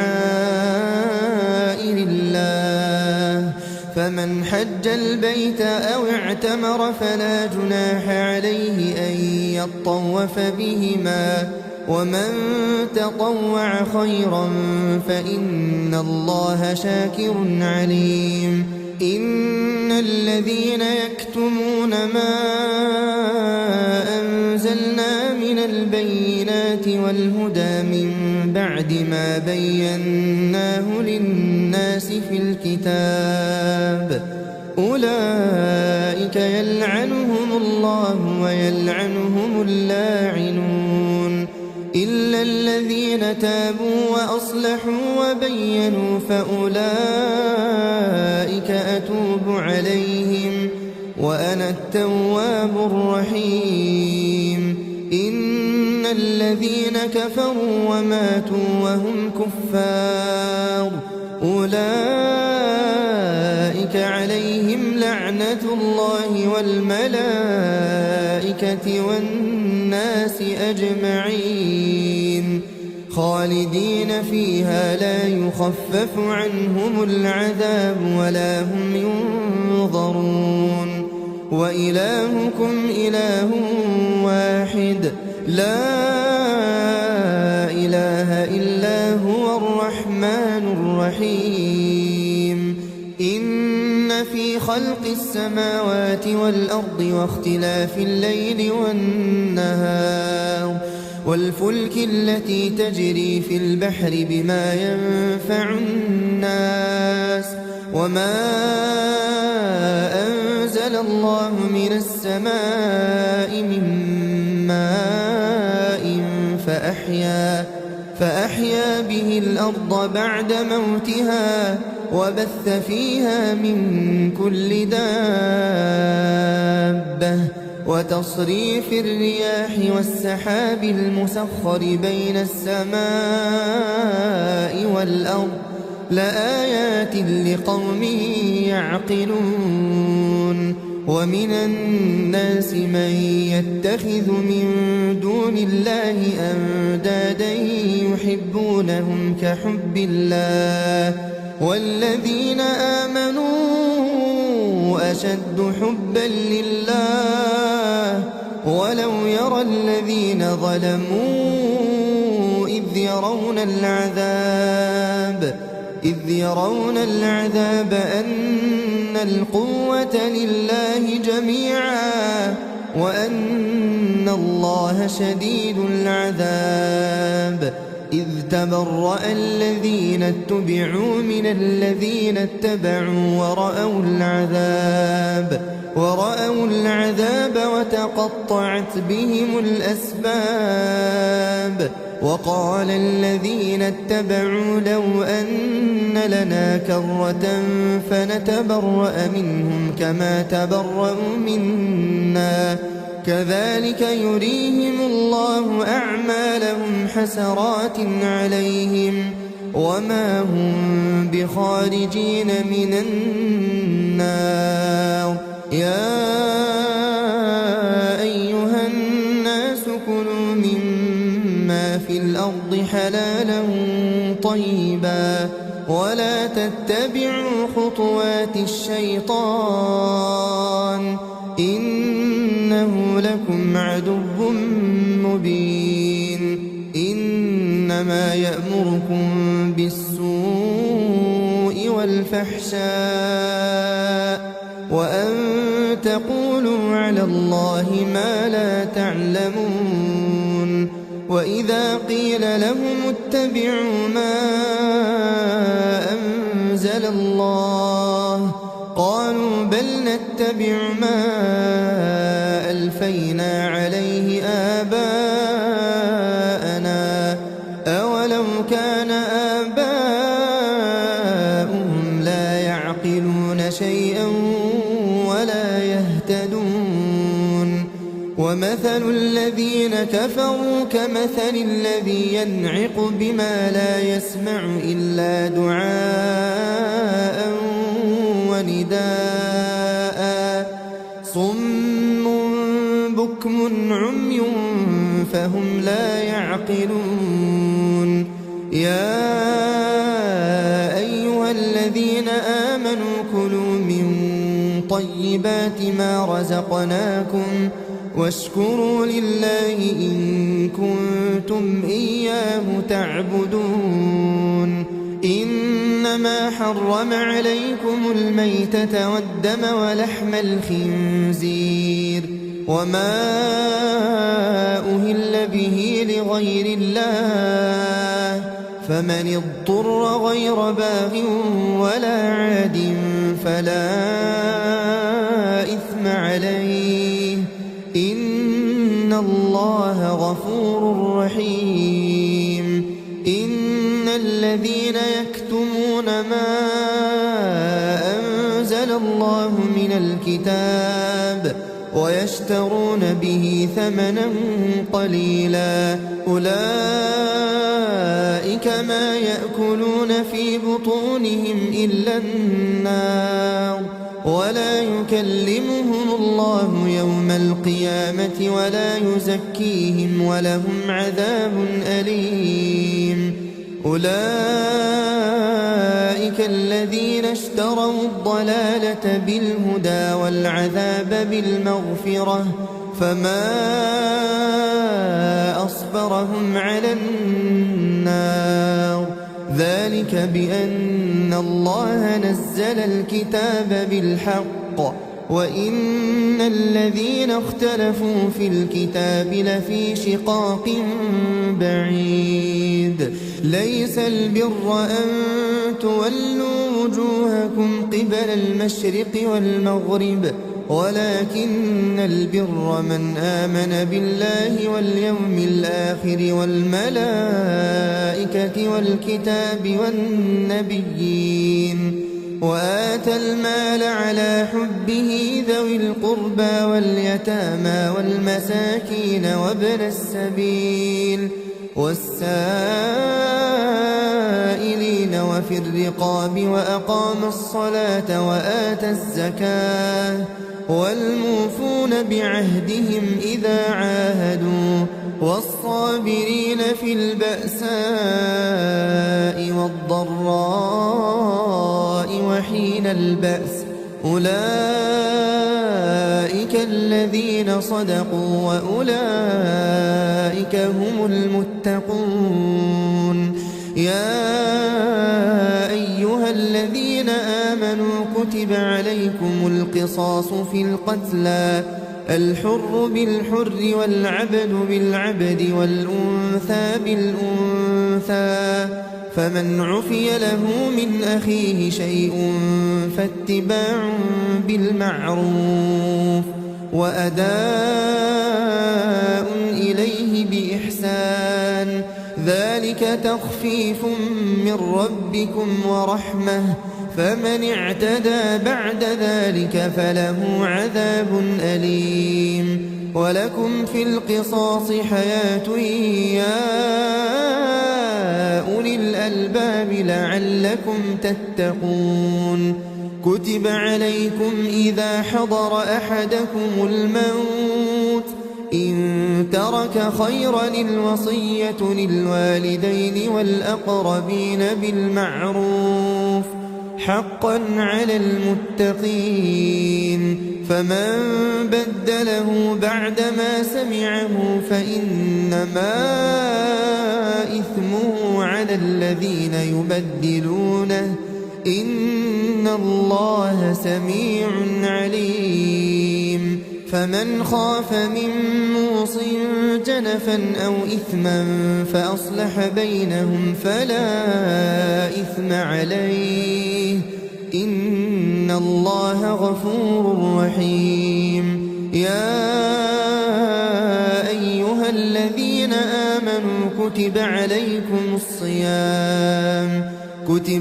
الله فمن حج البيت أو اعتمر فلا جناح عليه أن يطوف بهما ومن تطوع خيرا فإن الله شاكر عليم. إن الذين يكتمون ما أنزلنا من البينات والهدى من بعد ما بيناه للناس في الكتاب أولئك يلعنهم الله ويلعنهم اللاعنون إلا الذين تابوا وأصلحوا وبينوا فأولئك أتوب عليهم وأنا التواب الرحيم. إن الذين كفروا وماتوا وهم كفار أولئك عليهم لعنة الله والملائكة والناس أجمعين خالدين فيها لا يخفف عنهم العذاب ولا هم ينظرون وإلهكم إله واحد لا إله إلا هو الرحمن الرحيم إن في خلق السماوات والأرض واختلاف الليل والنهار والفلك التي تجري في البحر بما ينفع الناس وما أنزل الله من السماء من ماء فأحيا به الأرض بعد موتها وبث فيها من كل دابة وتصريف الرياح والسحاب المسخر بين السماء والأرض لآيات لقوم يعقلون ومن الناس من يتخذ من دون الله أندادا يحبونهم كحب الله والذين آمنوا أشد حبا لله ولو يرى الذين ظلموا إذ يرون العذاب أن القوة لله جميعا وأن الله شديد العذاب إذ تبرأ الذين اتبعوا من الذين اتبعوا ورأوا العذاب وتقطعت بهم الأسباب وقال الذين اتبعوا لو أن لنا كرة فنتبرأ منهم كما تبرأوا منا كذلك يريهم الله أعمالهم حسرات عليهم وما هم بخارجين من النار يا أيها الناس كلوا مما في الأرض حلالا طيبا ولا تتبعوا خطوات الشيطان إنه لكم عدو مبين إنما يأمركم بالسوء والفحشاء وأن تقولوا على الله ما لا تعلمون وإذا قيل لهم اتبعوا ما أنزل الله قالوا بل نتبع ما ألفينا عليه آباءنا أولو كان آباؤهم لا يعقلون شيئا ولا يهتدون ومثل الذين كفروا كمثل الذي ينعق بما لا يسمع إلا دعاء ونداء صم بكم عمي فهم لا يعقلون يا أيها الذين آمنوا كلوا من طيبات ما رزقناكم واشكروا لله إن كنتم إياه تعبدون إنما حرم عليكم الميتة والدم ولحم الخنزير وما أهل به لغير الله فمن اضطر غير باغ ولا عاد فلا إثم عليه إن الله غفور رحيم إن الذين يكتمون ما أنزل الله من الكتاب ويشترون به ثمنا قليلا أولئك ما يأكلون في بطونهم إلا النار ولا يكلمهم الله يوم القيامة ولا يزكيهم ولهم عذاب أليم. أولئك الذين اشتروا الضلالة بالهدى والعذاب بالمغفرة فما أصبرهم على النار. ذلك بأن الله نزل الكتاب بالحق وإن الذين اختلفوا في الكتاب لفي شقاق بعيد. ليس البر أن تولوا وجوهكم قبل المشرق والمغرب ولكن البر من آمن بالله واليوم الآخر والملائكة والكتاب والنبيين وآتى المال على حبه ذوي القربى واليتامى والمساكين وابن السبيل والسائلين وفي الرقاب وأقام الصلاة وآتى الزكاة والموفون بعهدهم إذا عاهدوا والصابرين في البأساء والضراء وحين البأس. أولئك الذين صدقوا وأولئك هم المتقون. يا أيها الذين آمنوا كتب عليكم القصاص في القتلى الحر بالحر والعبد بالعبد والأنثى بالأنثى فمن عفي له من أخيه شيء فاتباع بالمعروف وأداء إليه بإحسان ذلك تخفيف من ربكم ورحمة فمن اعتدى بعد ذلك فله عذاب أليم. ولكم في القصاص حياة يا أولي الألباب لعلكم تتقون. كتب عليكم إذا حضر أحدكم الموت إن ترك خيرا الوصية للوالدين والأقربين بالمعروف حقا على المتقين. فمن بدله بعدما سمعه فإنما إثمه على الذين يبدلونه إن الله سميع عليم. فمن خاف من موص جنفا أو إثما فأصلح بينهم فلا إثم عليه إن الله غفور رحيم. يا أيها الذين آمنوا كتب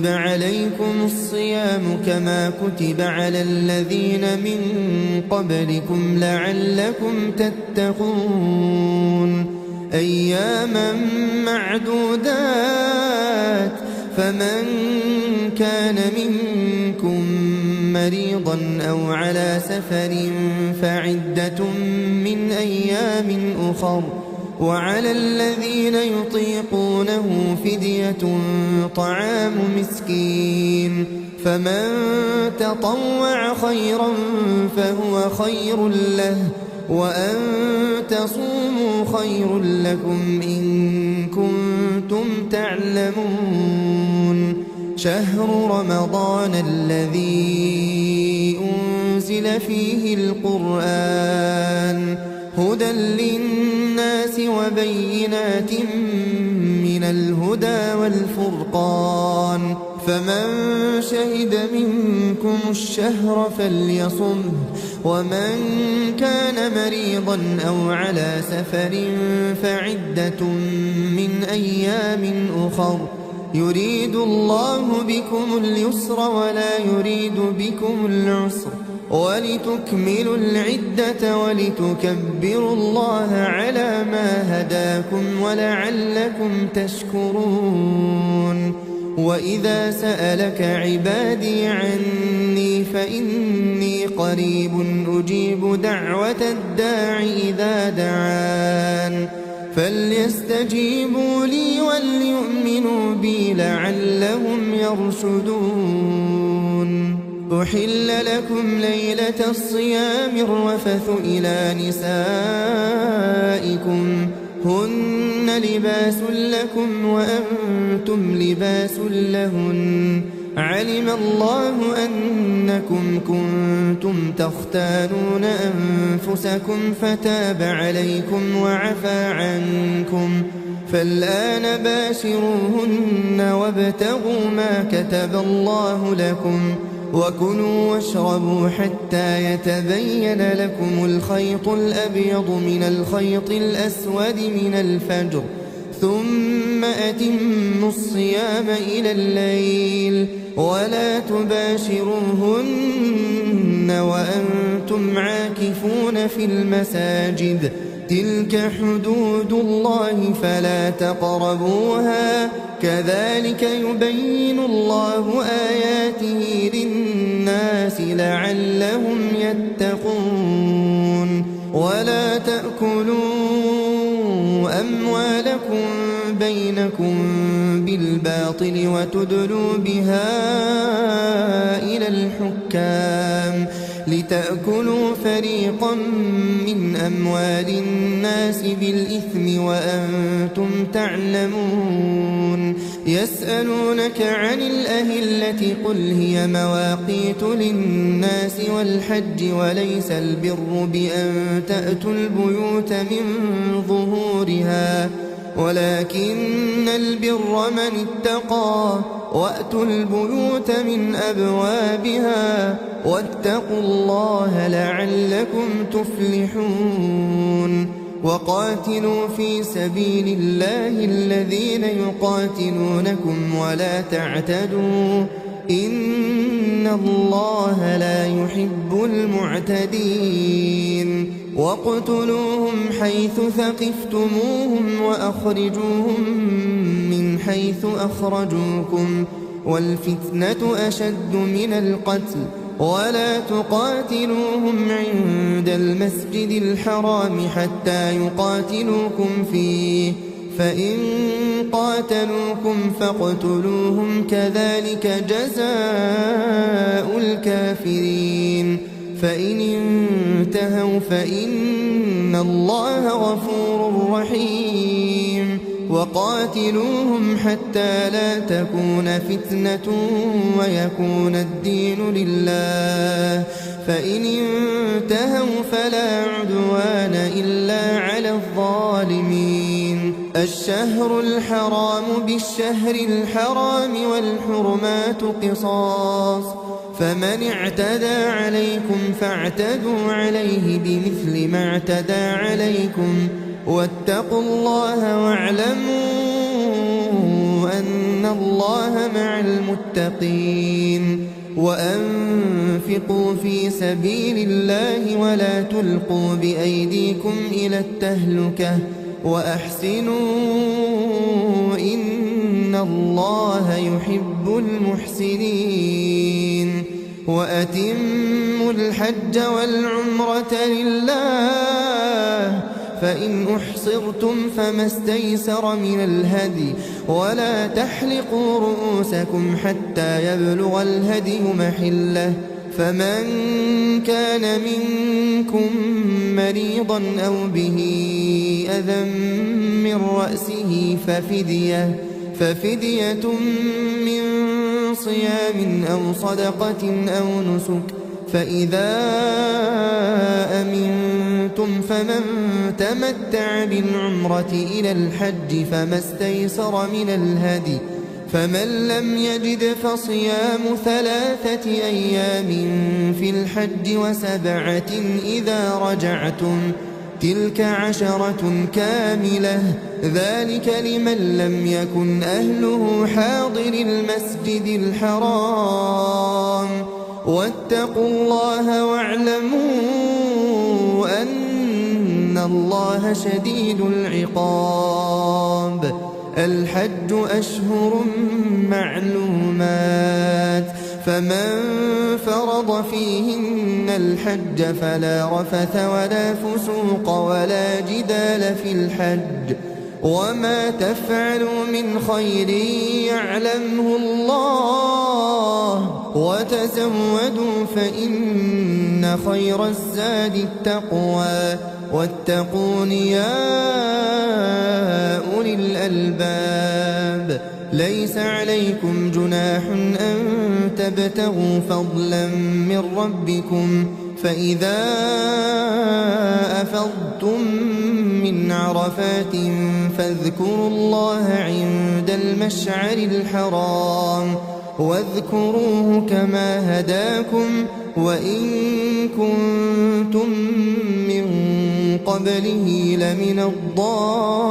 عليكم الصيام كما كتب على الذين من قبلكم لعلكم تتقون. أياما معدودات فمن كان منكم مريضا أو على سفر فعدة من أيام أخر وعلى الذين يطيقونه فدية طعام مسكين فمن تطوع خيرا فهو خير له وأن تصوموا خير لكم إن كنتم تعلمون. شهر رمضان الذي أنزل فيه القرآن هدى للناس وبينات من الهدى والفرقان فمن شهد منكم الشهر فليصمه ومن كان مريضا أو على سفر فعدة من أيام أخر يريد الله بكم اليسر ولا يريد بكم العسر ولتكملوا العدة ولتكبروا الله على ما هداكم ولعلكم تشكرون. وإذا سألك عبادي عني فإني قريب أجيب دعوة الداع إذا دعان فليستجيبوا لي وليؤمنوا بي لعلهم يرشدون. أحل لكم ليلة الصيام الرفث إلى نسائكم هن لباس لكم وأنتم لباس لهن علم الله أنكم كنتم تختانون أنفسكم فتاب عليكم وعفى عنكم فالآن باشروهن وابتغوا ما كتب الله لكم وكلوا واشربوا حتى يتبين لكم الخيط الأبيض من الخيط الأسود من الفجر ثم أتموا الصيام إلى الليل ولا تباشروهن وأنتم عاكفون في المساجد تلك حدود الله فلا تقربوها كذلك يبين الله آياته للناس لعلهم يتقون. ولا تأكلوا أموالكم بينكم بالباطل وتدلوا بها إلى الحكام لتأكلوا فريقا من أموال الناس بالإثم وأنتم تعلمون. يسألونك عن الأهلة قل هي مواقيت للناس والحج وليس البر بأن تأتوا البيوت من ظهورها ولكن البر من اتقى وأتوا البيوت من أبوابها واتقوا الله لعلكم تفلحون. وقاتلوا في سبيل الله الذين يقاتلونكم ولا تعتدوا إن الله لا يحب المعتدين. واقتلوهم حيث ثقفتموهم وأخرجوهم من حيث أخرجوكم والفتنة أشد من القتل ولا تقاتلوهم عند المسجد الحرام حتى يقاتلوكم فيه فإن قاتلوكم فاقتلوهم كذلك جزاء الكافرين. فإن انتهوا فإن الله غفور رحيم. وقاتلوهم حتى لا تكون فتنة ويكون الدين لله فإن انتهوا فلا عدوان إلا على الظالمين. الشهر الحرام بالشهر الحرام والحرمات قصاص فمن اعتدى عليكم فاعتدوا عليه بمثل ما اعتدى عليكم واتقوا الله واعلموا أن الله مع المتقين. وأنفقوا في سبيل الله ولا تلقوا بأيديكم إلى التهلكة وأحسنوا إن الله يحب المحسنين. وأتموا الحج والعمرة لله فإن أحصرتم فما استيسر من الهدي ولا تحلقوا رؤوسكم حتى يبلغ الهدي محله فمن كان منكم مريضا أو به أذى من رأسه ففدية من صيام أو صدقة أو نسك فإذا أمنتم فمن تمتع بالعمرة إلى الحج فما استيسر من الهدي فمن لم يجد فصيام 3 أيام في الحج و7 إذا رجعتم تلك 10 كاملة ذلك لمن لم يكن أهله حاضر المسجد الحرام. واتقوا الله واعلموا أن الله شديد العقاب. الحج أشهر معلومات فمن فرض فيهن الحج فلا رفث ولا فسوق ولا جدال في الحج وما تفعلوا من خير يعلمه الله وتزودوا فإن خير الزاد التقوى واتقون يا أولي الألباب ليس عليكم جناح أن تبتغوا فضلا من ربكم فإذا أفضتم من عرفات فاذكروا الله عند المشعر الحرام واذكروه كما هداكم وإن كنتم من قبله لمن الضالين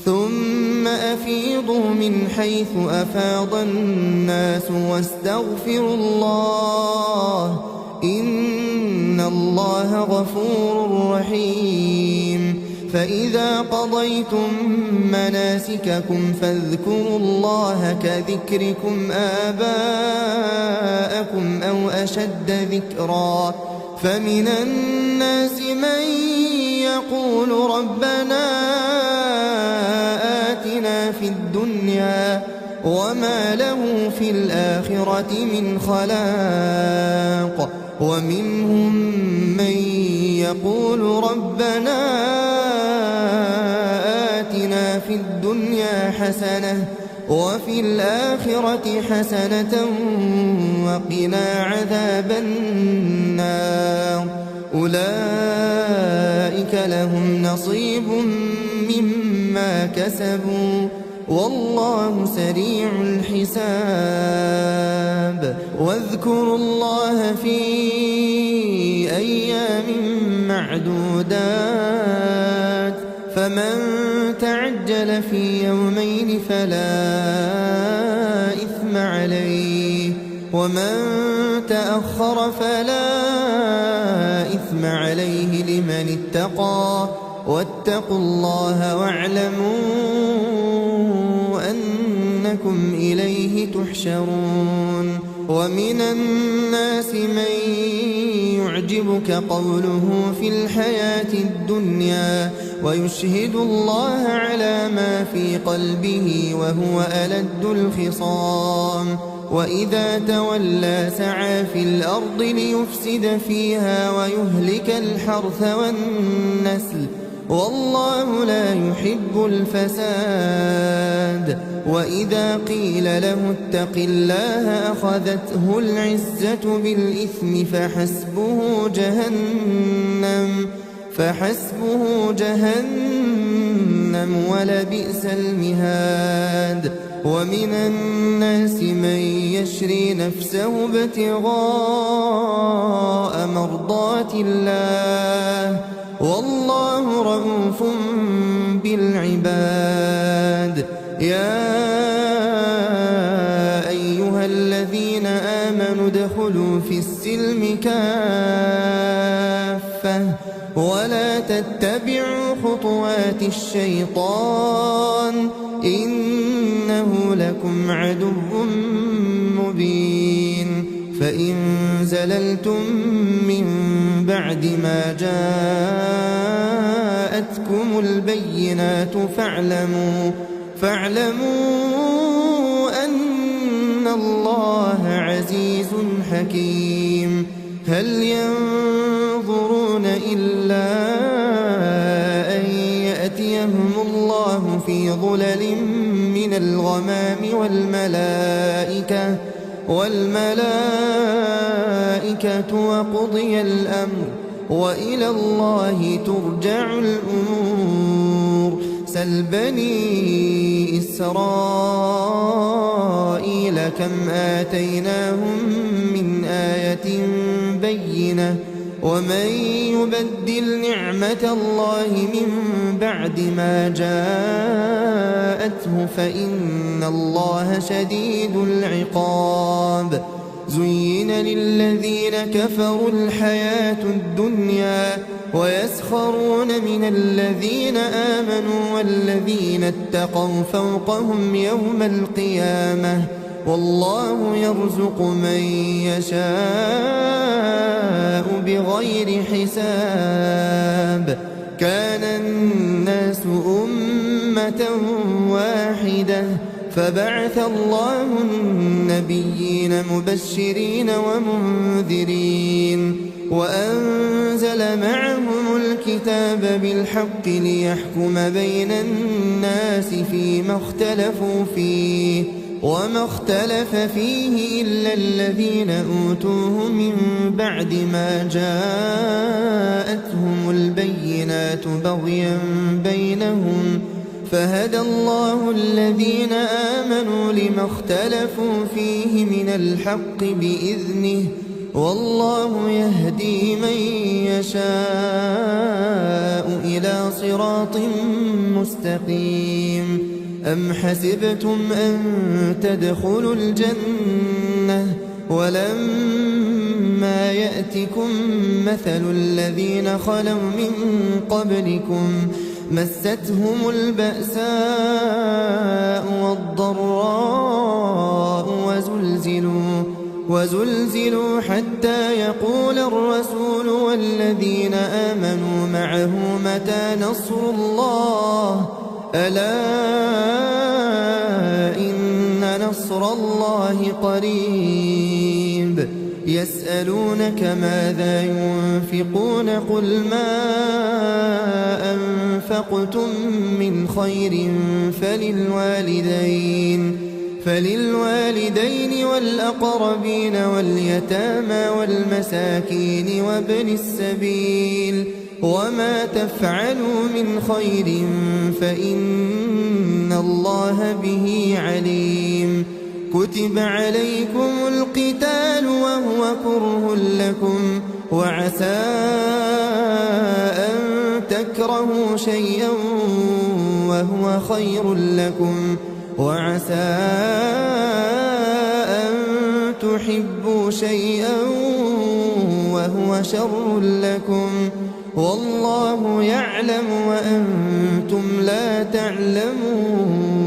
ثم أفيضوا من حيث أفاض الناس واستغفروا الله إن الله غفور رحيم فإذا قضيتم مناسككم فاذكروا الله كذكركم آباءكم أو أشد ذكرا فمن الناس من يقول ربنا آتنا في الدنيا وما له في الآخرة من خلاق ومنهم من يقول ربنا آتنا في الدنيا حسنة وفي الآخرة حسنة وقنا عذاب النار أولئك لهم نصيب مما كسبوا والله سريع الحساب واذكروا الله في أيام معدودات فمن تعجل في يومين فلا إثم عليه ومن تأخر فلا إثم عليه لمن اتقى واتقوا الله واعلموا أنكم إليه تحشرون ومن الناس من يعجبك قوله في الحياة الدنيا ويشهد الله على ما في قلبه وهو ألد الخصام وإذا تولى سعى في الأرض ليفسد فيها ويهلك الحرث والنسل والله لا يحب الفساد وإذا قيل له اتق الله أخذته العزة بالإثم فحسبه جهنم ولبئس المهاد ومن الناس من يشري نفسه ابتغاء مرضات الله والله رؤوف بالعباد يا أيها الذين آمنوا ادخلوا في السلم كافة ولا تتبعوا خطوات الشيطان إنه لكم عدو مبين فإن زللتم من بعد ما جاءتكم البينات فاعلموا أن الله عزيز حكيم هل ينظرون إلا أن يأتيهم الله في ظلل من الغمام والملائكة وقضي الأمر وإلى الله ترجع الأمور سل بني إسرائيل كم آتيناهم من آية بينة ومن يبدل نعمة الله من بعد ما جاءته فإن الله شديد العقاب زين للذين كفروا الحياة الدنيا ويسخرون من الذين آمنوا والذين اتقوا فوقهم يوم القيامة والله يرزق من يشاء بغير حساب. كان الناس أمة واحدة فبعث الله النبيين مبشرين ومنذرين وأنزل معهم الكتاب بالحق ليحكم بين الناس فيما اختلفوا فيه وما اختلف فيه إلا الذين أوتوه من بعد ما جاءتهم البينات بغيا بينهم فهدى الله الذين آمنوا لما اختلفوا فيه من الحق بإذنه والله يهدي من يشاء إلى صراط مستقيم. أم حسبتم أن تدخلوا الجنة ولما يأتكم مثل الذين خلوا من قبلكم مستهم البأساء والضراء وزلزلوا حتى يقول الرسول والذين آمنوا معه متى نصر الله ألا إن نصر الله قريب. يسألونك ماذا ينفقون قل ما أنفقتم من خير فللوالدين والأقربين واليتامى والمساكين وابن السبيل وما تفعلوا من خير فإن الله به عليم. كتب عليكم القتال وهو كره لكم وعسى أن تكرهوا شيئا وهو خير لكم وعسى أن تحبوا شيئا وهو شر لكم والله يعلم وأنتم لا تعلمون.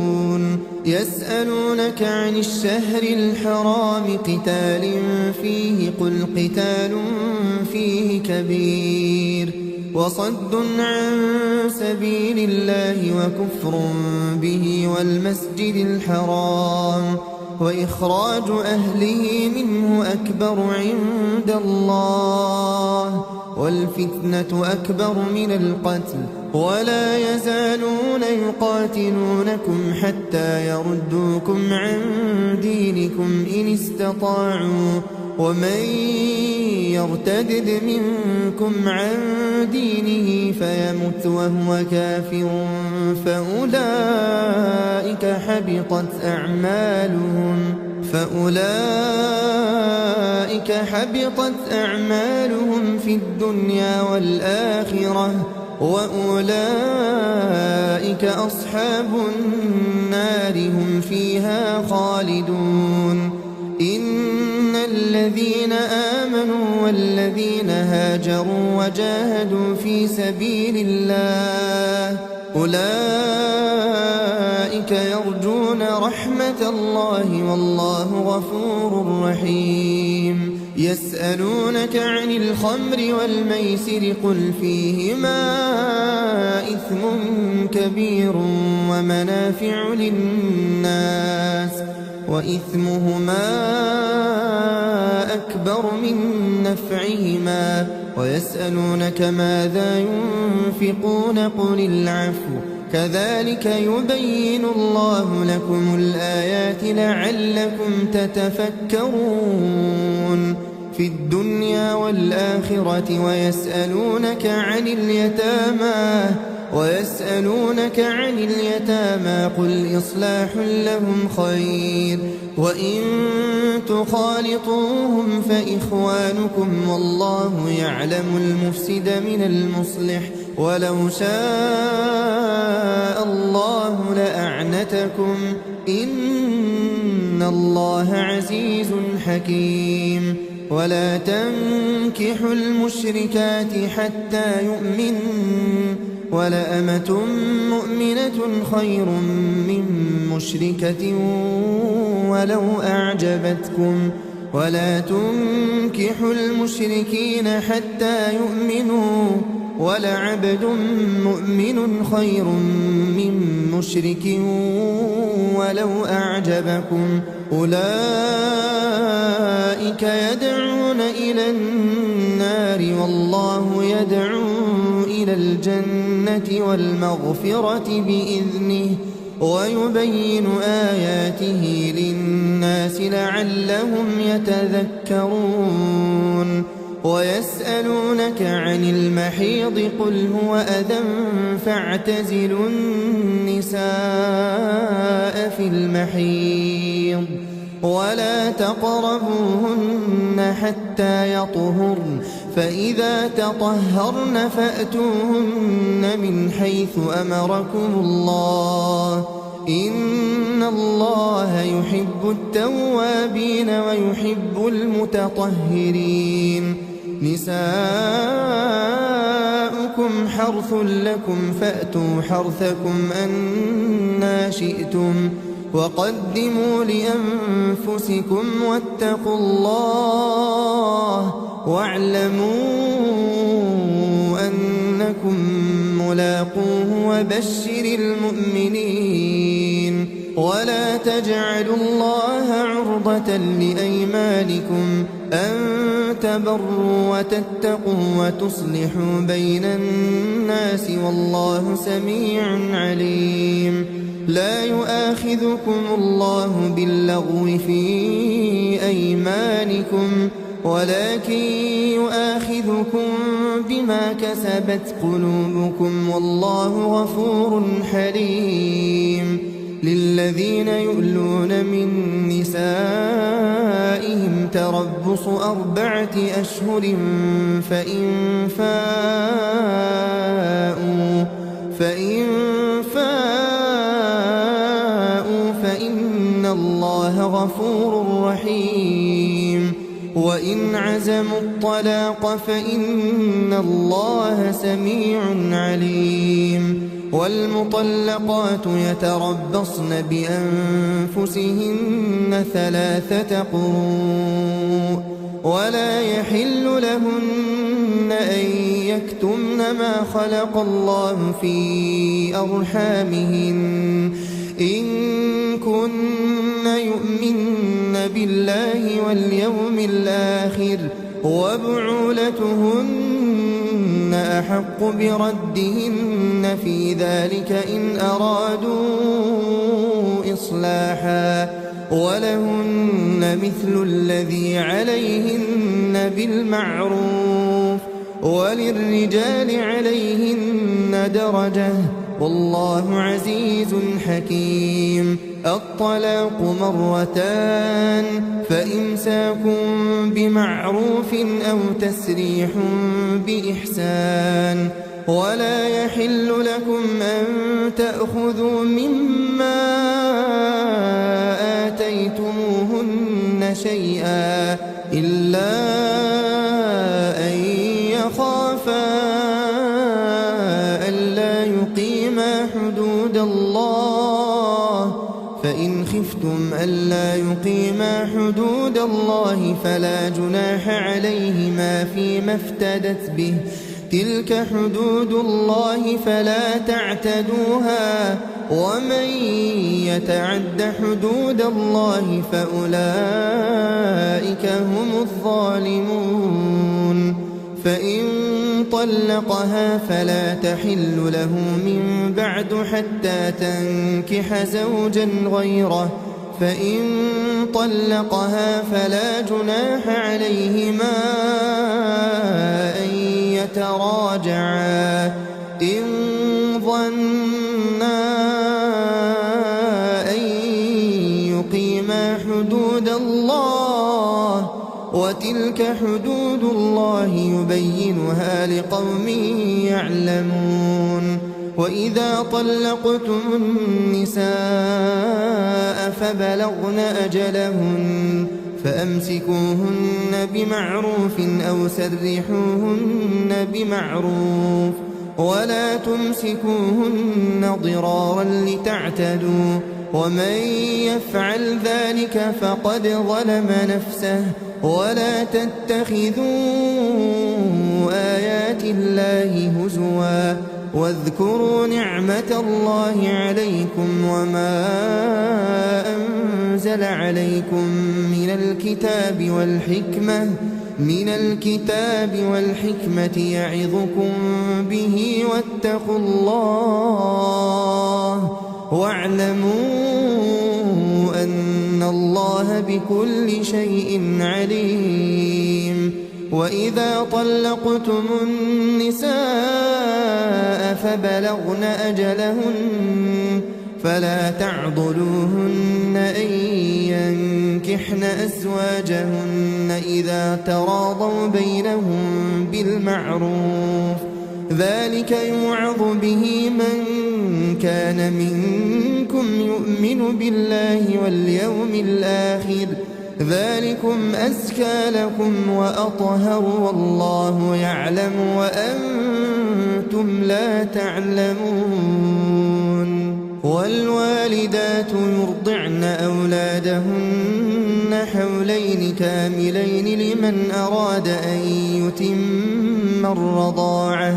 يسألونك عن الشهر الحرام قتال فيه قل قتال فيه كبير وصد عن سبيل الله وكفر به والمسجد الحرام وإخراج أهله منه أكبر عند الله والفتنة أكبر من القتل ولا يزالون يقاتلونكم حتى يردوكم عن دينكم إن استطاعوا ومن يرتدد منكم عن دينه فيمت وهو كافر فأولئك حبطت أعمالهم في الدنيا والآخرة وأولئك أصحاب النار هم فيها خالدون. إن الذين آمنوا والذين هاجروا وجاهدوا في سبيل الله أولئك يرجون رحمة الله والله غفور رحيم. يسألونك عن الخمر والميسر قل فيهما إثم كبير ومنافع للناس وإثمهما أكبر من نفعهما ويسألونك ماذا ينفقون قل العفو كذلك يبين الله لكم الآيات لعلكم تتفكرون في الدنيا والآخرة. ويسألونك عن اليتامى قل إصلاح لهم خير وإن تخالطوهم فإخوانكم والله يعلم المفسد من المصلح ولو شاء الله لأعنتكم إن الله عزيز حكيم. ولا تنكحوا المشركات حتى يؤمنوا ولأمة مؤمنة خير من مشركة ولو أعجبتكم ولا تنكحوا المشركين حتى يؤمنوا ولعبد مؤمن خير من مشرك ولو أعجبكم أولئك يدعون إلى النار والله يدعو إلى الجنة والمغفرة بإذنه ويبين آياته للناس لعلهم يتذكرون ويسألونك عن المحيض قل هو أذى فاعتزلوا النساء في المحيض ولا تقربوهن حتى يطهرن فإذا تطهرن فأتوهن من حيث أمركم الله إن الله يحب التوابين ويحب المتطهرين نساؤكم حرث لكم فأتوا حرثكم أنى شئتم وقدموا لأنفسكم واتقوا الله واعلموا أنكم ملاقوه وبشر المؤمنين ولا تجعلوا الله عرضة لأيمانكم أن تبروا وتتقوا وتصلحوا بين الناس والله سميع عليم لا يؤاخذكم الله باللغو في أيمانكم ولكن يؤاخذكم بما كسبت قلوبكم والله غفور حليم للذين يؤلون من نسائهم تربص 4 أشهر فإن فاءوا فإن الله غفور رحيم وإن عزموا الطلاق فإن الله سميع عليم والمطلقات يتربصن بأنفسهن 3 قروء ولا يحل لهن أن يكتمن ما خلق الله في أرحامهن إن كن يؤمن بالله واليوم الآخر وبعولتهن أحق بردهن في ذلك إن أرادوا إصلاحا ولهن مثل الذي عليهن بالمعروف وللرجال عليهن درجة والله عزيز حكيم الطلاق 2 فإمساكم بمعروف أو تسريح بإحسان ولا يحل لكم أن تأخذوا مما آتيتموهن شيئا إلا أن يخافا ألا يقيما حدود الله فإن خفتم ألا يقيما حدود الله فلا جناح عليهما فيما افتدت به تلك حدود الله فلا تعتدوها ومن يتعد حدود الله فأولئك هم الظالمون فإن طلقها فلا تحل له من بعد حتى تنكح زوجا غيره فإن طلقها فلا جناح عليهما أن يتراجعا إن ظنا أن يقيما حدود الله وتلك حدود الله يبينها لقوم يعلمون وإذا طلقتم النساء فبلغن أجلهن فأمسكوهن بمعروف أو سرحوهن بمعروف ولا تمسكوهن ضرارا لتعتدوا ومن يفعل ذلك فقد ظلم نفسه ولا تتخذوا آيات الله هزوا واذكروا نعمة الله عليكم وما أنزل عليكم من الكتاب والحكمة يعظكم به واتقوا الله واعلموا أن الله بكل شيء عليم. وإذا طلقتم النساء فبلغن أجلهن فلا تعضلوهن أن ينكحن أزواجهن إذا تراضوا بينهم بالمعروف ذلك يوعظ به من كان منكم يؤمن بالله واليوم الآخر ذلكم أزكى لكم وأطهر والله يعلم وأنتم لا تعلمون. والوالدات يرضعن أولادهن حولين كاملين لمن أراد أن يتم الرضاعة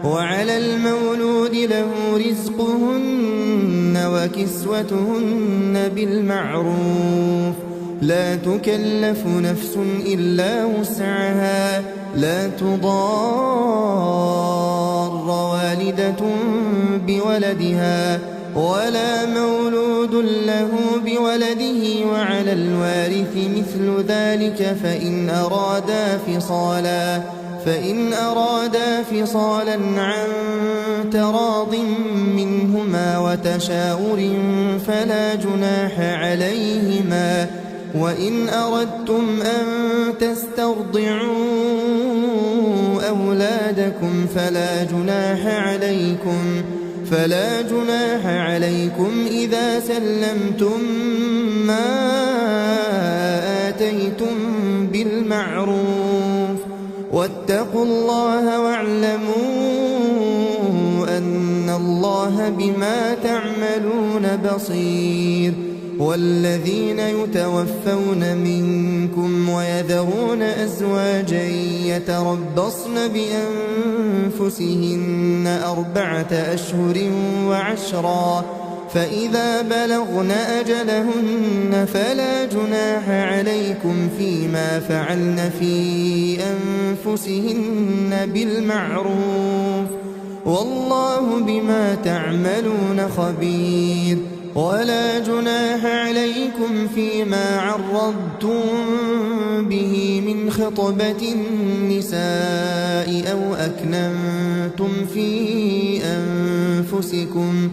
وعلى المولود له رزقهن وكسوتهن بالمعروف لا تكلف نفس إلا وسعها لا تضار والدة بولدها ولا مولود له بولده وعلى الوارث مثل ذلك فإن أرادا فصالا عن تراض منهما وتشاور فلا جناح عليهما. وإن أردتم أن تسترضعوا أولادكم فلا جناح عليكم إذا سلمتم ما آتيتم بالمعروف واتقوا الله واعلموا أن الله بما تعملون بصير. والذين يتوفون منكم ويذرون أزواجا يتربصن بأنفسهن 4 أشهر وعشرا فإذا بلغن أجلهن فلا جناح عليكم فيما فعلن في أنفسهن بالمعروف والله بما تعملون خبير. ولا جناح عليكم فيما عرضتم به من خطبة النساء أو أكننتم في أنفسكم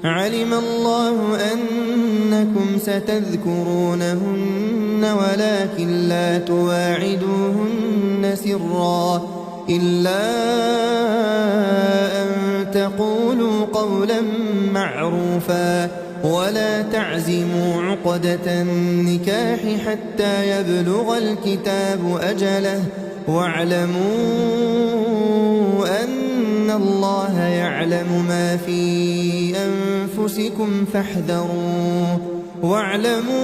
علم الله أنكم ستذكرونهن ولكن لا تواعدوهن سرا إلا أن تقولوا قولا معروفا ولا تعزموا عقدة النكاح حتى يبلغ الكتاب أجله واعلموا أن الله يعلم ما في أنفسكم فاحذروه واعلموا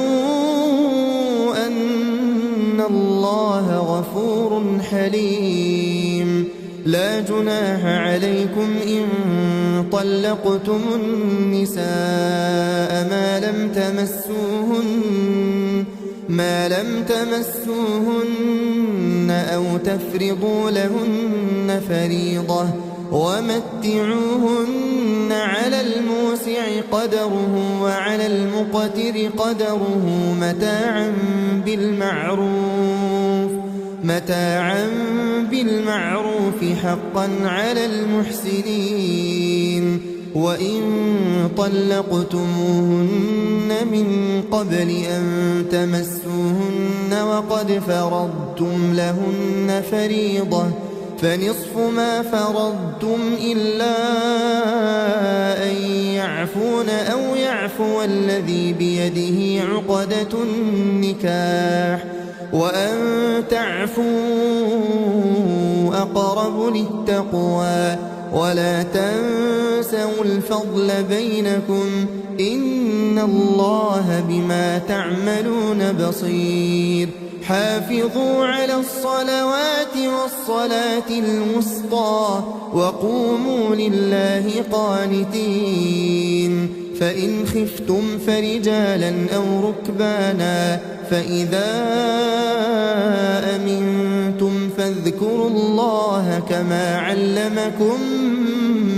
أن الله غفور حليم. لا جناح عليكم إن طلقتم النساء ما لم تمسوهن أو تفرضوا لهن فريضة ومتعوهن على الموسع قدره وعلى المقتر قدره متاعا بالمعروف حقا على المحسنين. وإن طلقتموهن من قبل أن تمسوهن وقد فرضتم لهن فريضة فنصف ما فرضتم إلا أن يعفون أو يعفو الذي بيده عقدة النكاح وأن تعفوا أقرب للتقوى ولا تنسوا الفضل بينكم إن الله بما تعملون بصير حافظوا على الصلوات والصلاة الوسطى وقوموا لله قانتين فإن خفتم فرجالا أو ركبانا فإذا أمنتم فاذكروا الله كما علمكم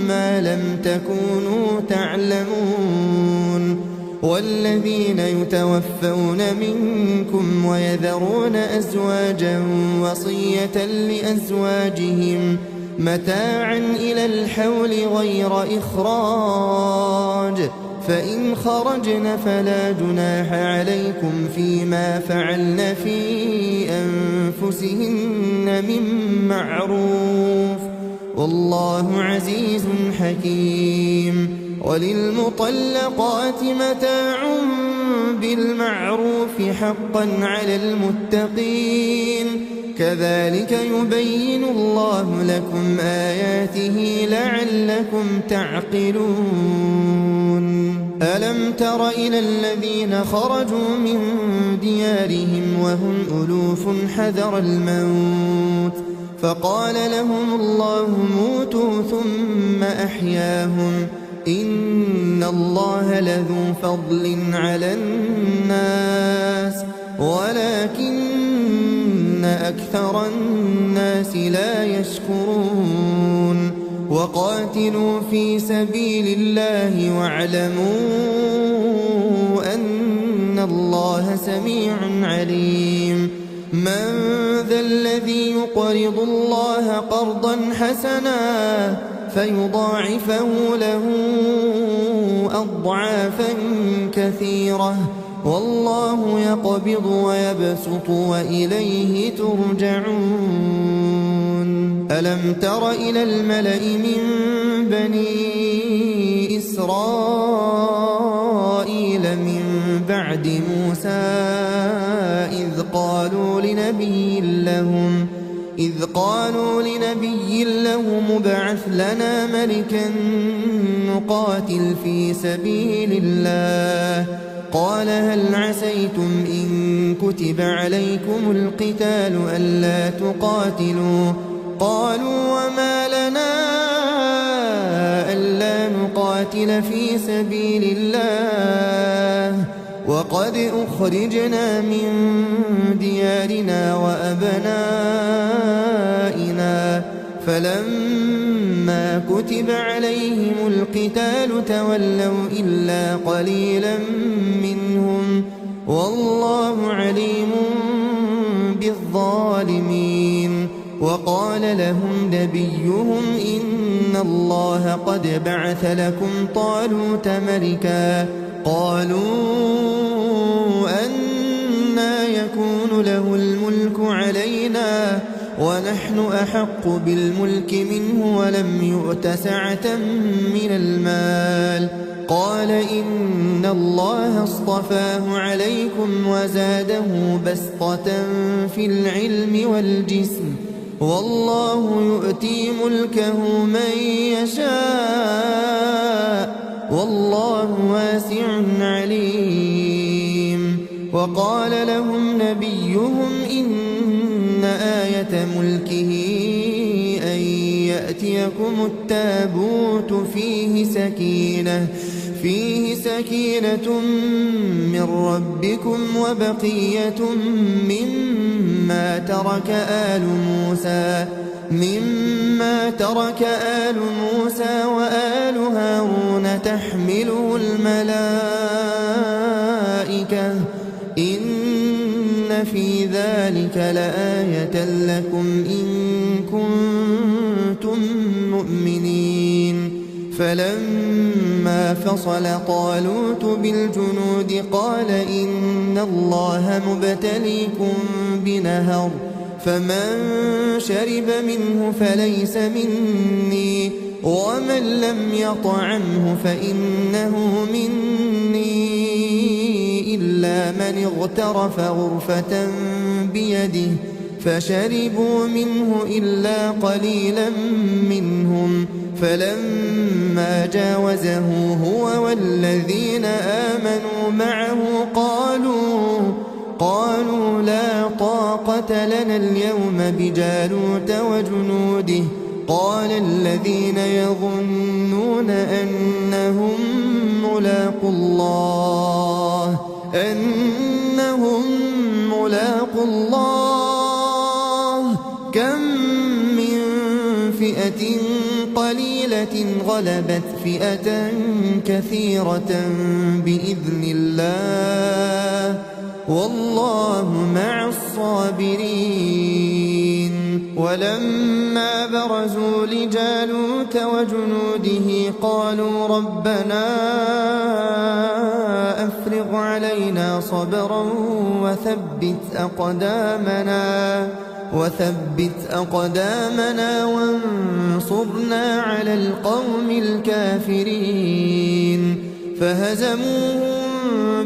ما لم تكونوا تعلمون والذين يتوفون منكم ويذرون أزواجا وصية لأزواجهم متاعا إلى الحول غير إخراج فإن خرجن فلا جناح عليكم فيما فعلن في أنفسهن من معروف والله عزيز حكيم وللمطلقات متاع بالمعروف حقا على المتقين كذلك يبين الله لكم آياته لعلكم تعقلون ألم تر إلى الذين خرجوا من ديارهم وهم ألوف حذر الموت فقال لهم الله موتوا ثم أحياهم إن الله لذو فضل على الناس ولكن أكثر الناس لا يشكرون وقاتلوا في سبيل الله واعلموا أن الله سميع عليم من ذا الذي يقرض الله قرضا حسنا فيضاعفه له أضعافا كثيرة والله يقبض ويبسط وإليه ترجعون ألم تر إلى الملأ من بني إسرائيل من بعد موسى إذ قالوا لنبي لهم ابعث لنا ملكا نقاتل في سبيل الله قال هل عسيتم إن كتب عليكم القتال ألا تقاتلوا قالوا وما لنا ألا نقاتل في سبيل الله وقد أخرجنا من ديارنا وأبنائنا فلما كتب عليهم القتال تولوا إلا قليلا منهم والله عليم بالظالمين وقال لهم نبيهم إن الله قد بعث لكم طالوت ملكا قالوا أنى يكون له الملك علينا ونحن أحق بالملك منه ولم يؤت سعة من المال قال إن الله اصطفاه عليكم وزاده بسطة في العلم والجسم والله يؤتي ملكه من يشاء والله واسع عليم وقال لهم نبيهم إن آية ملكه أن يأتيكم التابوت فيه سكينة من ربكم وبقية مما ترك آل موسى وآل هارون تحمله الملائكة إن في ذلك لآية لكم إن كنتم مؤمنين فلما فصل طالوت بالجنود قال إن الله مبتليكم بنهر فمن شرب منه فليس مني ومن لم يطعمه فإنه مني إلا من اغترف غرفة بيده فشربوا منه إلا قليلا منهم فلما جاوزه هو والذين آمنوا معه قالوا لا طاقة لنا اليوم بجالوت وجنوده قال الذين يظنون أنهم ملاقو الله كم من فئة قليلة غلبت فئة كثيرة بإذن الله والله مع الصابرين. ولما برزوا لجالوت وجنوده قالوا ربنا أفرغ علينا صبرا وثبت أقدامنا وانصرنا على القوم الكافرين فهزموهم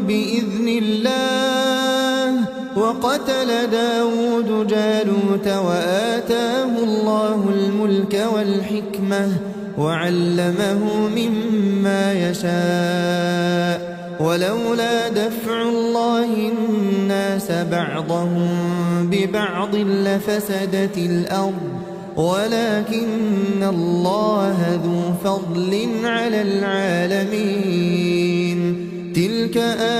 بإذن الله وقتل داود جالوت وآتاه الله الملك والحكمة وعلمه مما يشاء ولولا دفع الله الناس بعضهم ببعض لفسدت الأرض ولكن الله ذو فضل على العالمين. تلك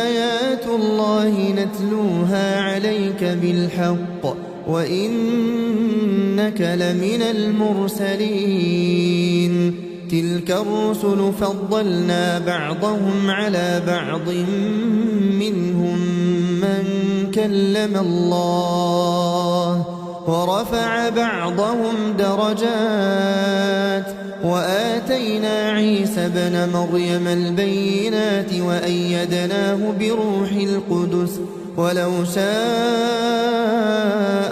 آيات الله نتلوها عليك بالحق وإنك لمن المرسلين. تلك الرسل فضلنا بعضهم على بعض منهم من كلم الله ورفع بعضهم درجات وآتينا عيسى ابن مريم البينات وأيدناه بروح القدس ولو شاء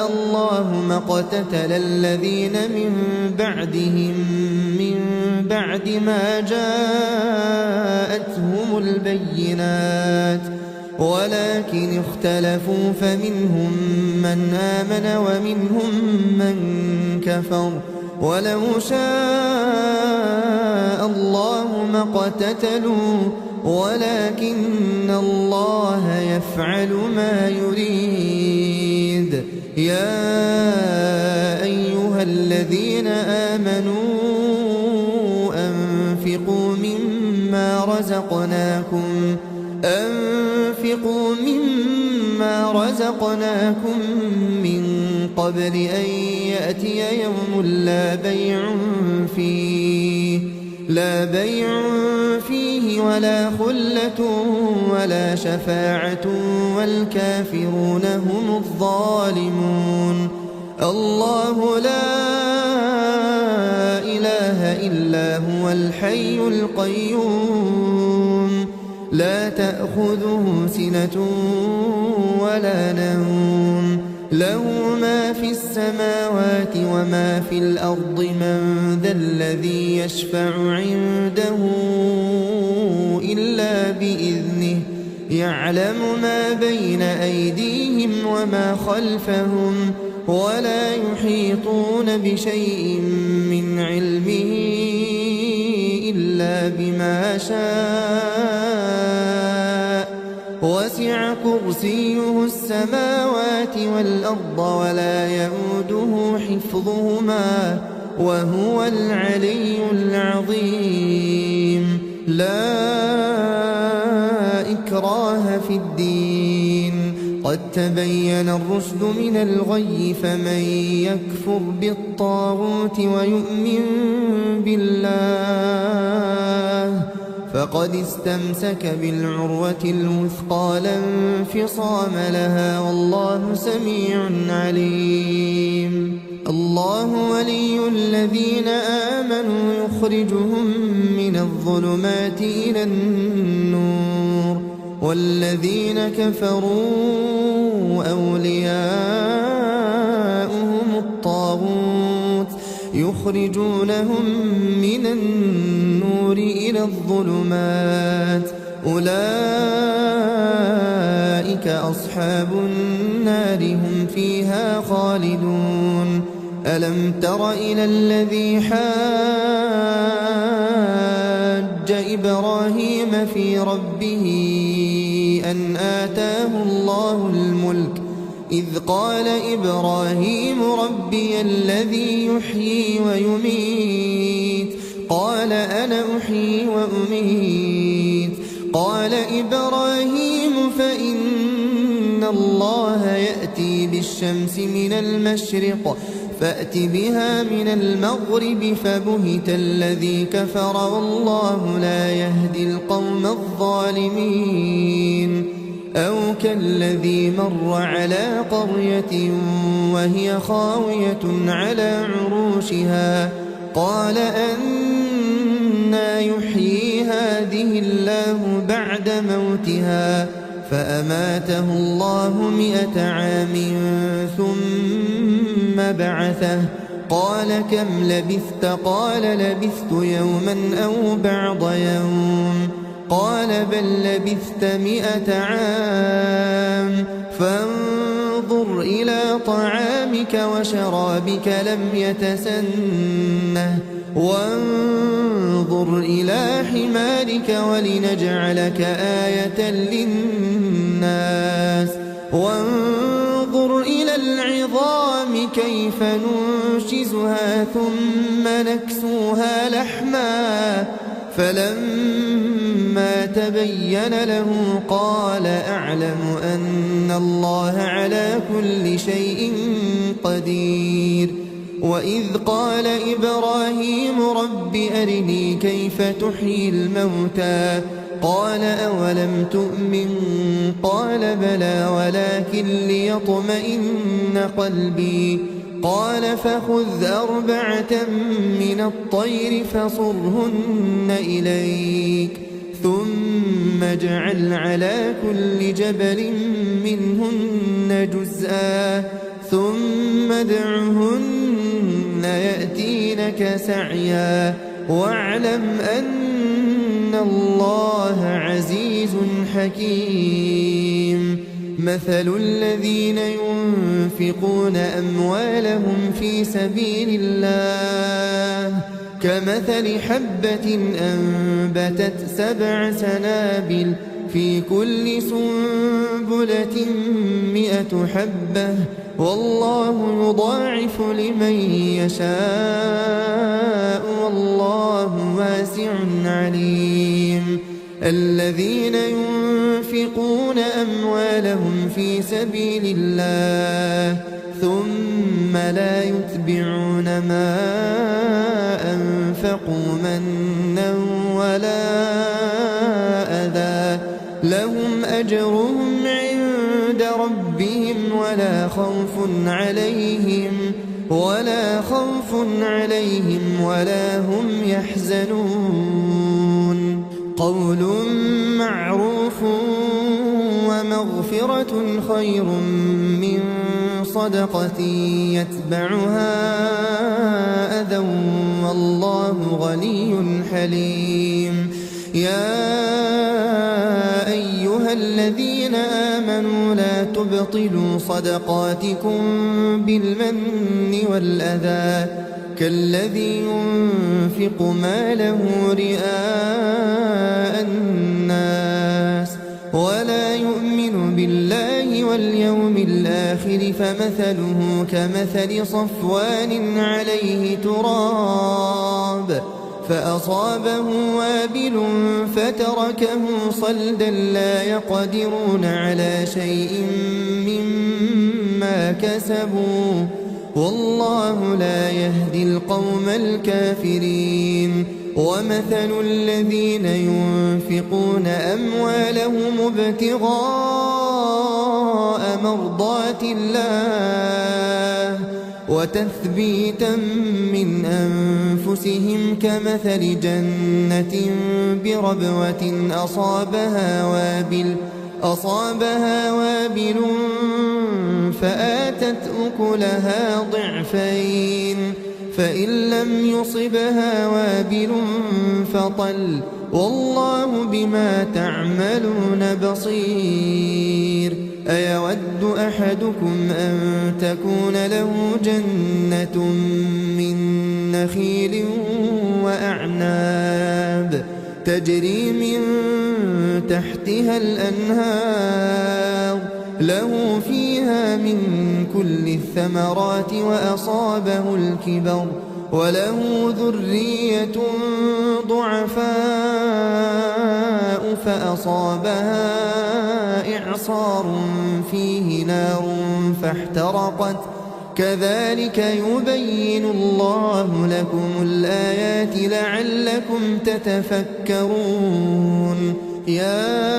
الله ما اقتتل الذين من بعدهم من بعد ما جاءتهم البينات ولكن اختلفوا فمنهم من آمن ومنهم من كفر ولو شاء الله ما اقتتلوا ولكن الله يفعل ما يريد. يا أيها الذين آمنوا أنفقوا مما رزقناكم من قبل أن يأتي يوم لا بيع فيه ولا خلة ولا شفاعة والكافرون هم الظالمون. الله لا إله إلا هو الحي القيوم لا تأخذه سنة ولا نوم له ما في السماوات وما في الأرض من ذا الذي يشفع عنده إلا بإذنه يعلم ما بين أيديهم وما خلفهم ولا يحيطون بشيء من علمه إلا بما شاء وسع كرسيه السماوات والأرض ولا يئوده حفظهما وهو العلي العظيم. لا إكراه في الدين قد تبين الرشد من الغي فمن يكفر بالطاغوت ويؤمن بالله فقد استمسك بالعروة الوثقى لا انفصام لها والله سميع عليم. الله ولي الذين آمنوا يخرجهم من الظلمات إلى النور والذين كفروا أولياؤهم الطاغوت يخرجونهم من النور إلى الظلمات أولئك أولئك أصحاب النار هم فيها خالدون ألم تر إلى الذي حاج إبراهيم في ربه أن آتاه الله الملك إذ قال إبراهيم ربي الذي يحيي ويميت قال أنا أحيي وأميت قال إبراهيم فإن الله يأتي بالشمس من المشرق فأت بها من المغرب فبهت الذي كفر والله لا يهدي القوم الظالمين أو كالذي مر على قرية وهي خاوية على عروشها قال أنى يحيي هذه الله بعد موتها فأماته الله 100 عام ثم بعثه قال كم لبثت قال لبثت يوما أو بعض يوم قال بل لبثت 100 عام فانظر إلى طعامك وشرابك لم يتسنه وانظر إلى حمارك ولنجعلك آية للناس وانظر إلى العظام كيف ننشزها ثم نكسوها لحما فلما تبين له قال أعلم أن الله على كل شيء قدير وإذ قال إبراهيم رب أرني كيف تحيي الموتى قال أولم تؤمن قال بلى ولكن ليطمئن قلبي قال فخذ 4 من الطير فصرهن إليك ثم اجعل على كل جبل منهن جزءا ثم ادعهن يأتينك سعيا واعلم أن الله عزيز حكيم مثل الذين ينفقون أموالهم في سبيل الله كمثل حبة أنبتت 7 سنابل في كل سنبلة 100 حبة والله يضاعف لمن يشاء والله واسع عليم الذين ينفقون أموالهم في سبيل الله ثم لا يتبعون ما أنفقوا منا ولا أذى لهم أجرهم عند ربهم ولا خوف عليهم ولا هم يحزنون قول معروف ومغفرة خير من صدقة يتبعها أذى والله غني حليم يا أيها الذين آمنوا لا تبطلوا صدقاتكم بالمن والأذى كالذي ينفق ماله رئاء الناس ولا يؤمن بالله واليوم الآخر فمثله كمثل صفوان عليه تراب فأصابه وابل فتركه صلدا لا يقدرون على شيء مما كسبوا والله لا يهدي القوم الكافرين ومثل الذين ينفقون أموالهم ابتغاء مرضات الله وتثبيتا من أنفسهم كمثل جنة بربوة أصابها وابل فآتت أكلها ضعفين فإن لم يصبها وابل فطل والله بما تعملون بصير أيود أحدكم أن تكون له جنة من نخيل وأعناب تجري من تحتها الأنهار له فيها من كل الثمرات وأصابه الكبر وله ذرية ضعفاء فأصابها إعصار فيه نار فاحترقت كذلك يبين الله لكم الآيات لعلكم تتفكرون يا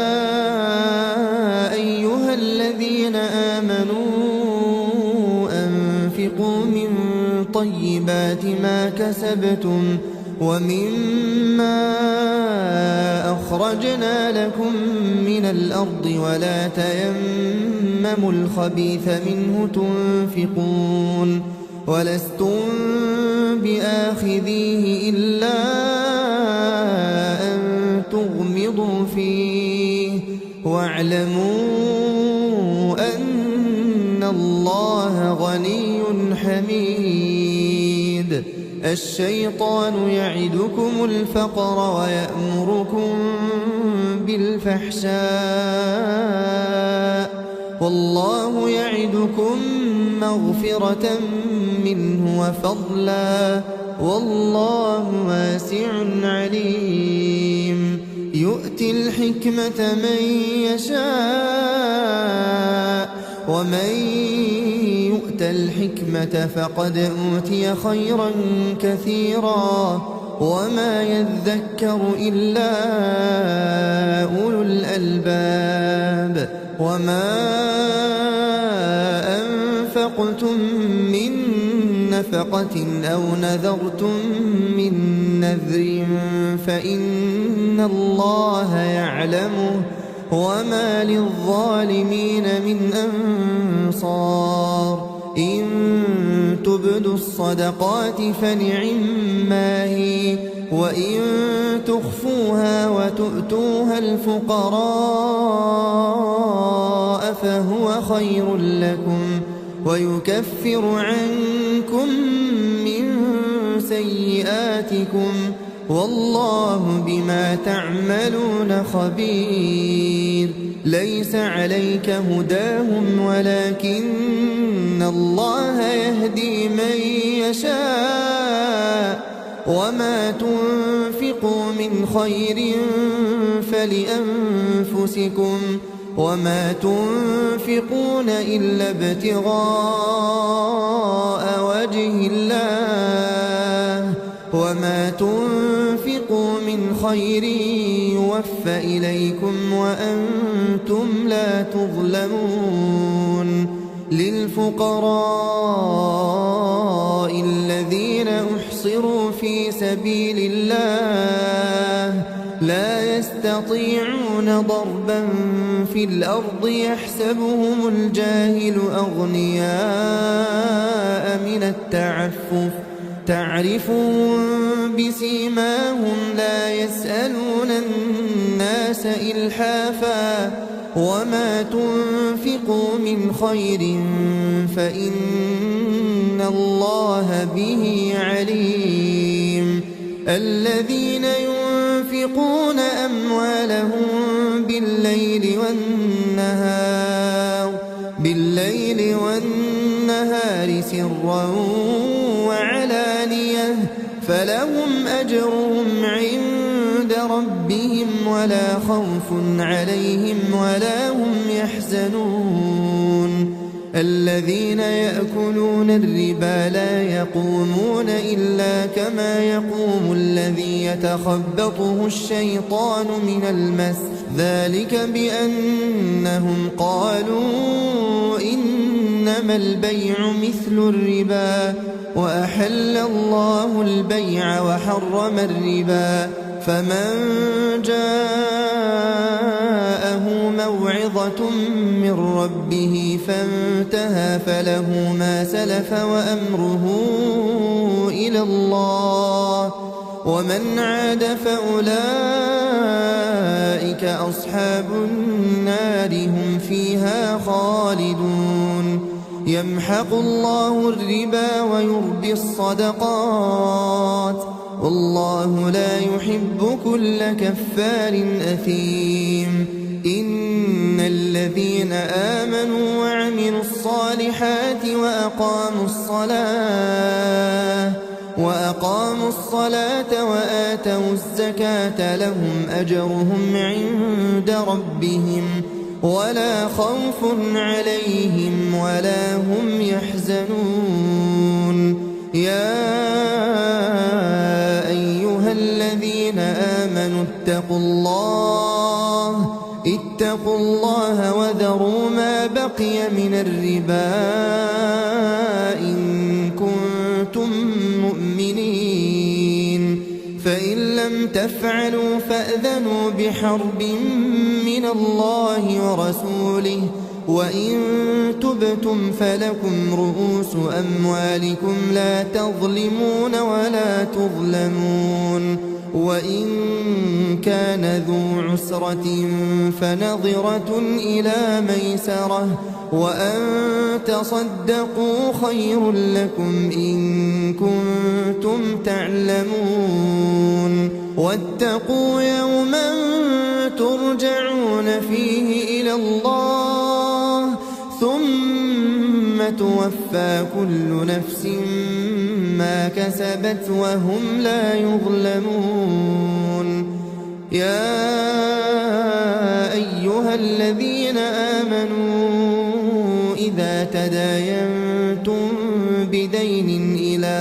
أيها الذين آمنوا أنفقوا من طيبات ما كسبتم ومما أخرجنا لكم من الأرض ولا تيمموا الخبيث منه تنفقون ولستم بآخذيه إلا أن تغمضوا فيه واعلموا أن الله غني حميد الشيطان يعدكم الفقر ويأمركم بالفحشاء والله يعدكم مغفرة منه وفضلا والله واسع عليم يؤتي الحكمة من يشاء ومن يؤت الحكمة فقد أوتي خيرا كثيرا وما يذكر إلا أولو الألباب وما أنفقتم من نفقة أو نذرتم من نذر فإن الله يعلمه وما للظالمين من أنصار إن تبدوا الصدقات فنعما هي وإن تخفوها وتؤتوها الفقراء فهو خير لكم ويكفر عنكم من سيئاتكم والله بما تعملون خبير ليس عليك هداهم ولكن الله يهدي من يشاء وما تنفقوا من خير فلأنفسكم وما تنفقون إلا ابتغاء وجه الله وما تنفقوا من خير يوفى إليكم وأنتم لا تظلمون للفقراء الذين أحصروا في سبيل الله لا يستطيعون ضربا في الأرض يحسبهم الجاهل أغنياء من التعفف تعرفهم بسيماهم لا يسألون الناس إلحافا وما تنفقوا من خير فإن الله به عليم الذين ينفقون أموالهم بالليل والنهار سرا وعلانية فلهم أجرهم عند ربهم ولا خوف عليهم ولا هم يحزنون الذين يأكلون الربا لا يقومون إلا كما يقوم الذي يتخبطه الشيطان من المس ذلك بأنهم قالوا إنما البيع مثل الربا وأحل الله البيع وحرم الربا فمن جاءه موعظة من ربه فانتهى فله ما سلف وأمره إلى الله ومن عاد فأولئك أصحاب النار هم فيها خالدون يمحق الله الربا ويربي الصدقات والله لا يحب كل كفار أثيم إن الذين آمنوا وعملوا الصالحات وأقاموا الصلاة وآتوا الزكاة لهم أجرهم عند ربهم ولا خوف عليهم ولا هم يحزنون يا أيها الذين آمنوا اتقوا الله وذروا ما بقي من الربا إن كنتم مؤمنين فإن لم تفعلوا فأذنوا بحرب من الله ورسوله وإن تبتم فلكم رؤوس أموالكم لا تظلمون ولا تظلمون وإن كان ذو عسرة فنظرة إلى ميسرة وأن تصدقوا خير لكم إن كنتم تعلمون واتقوا يوما ترجعون فيه إلى الله ثم توفى كل نفس ما كسبت وهم لا يظلمون يا أيها الذين آمنوا إذا تداينتم بدين إلى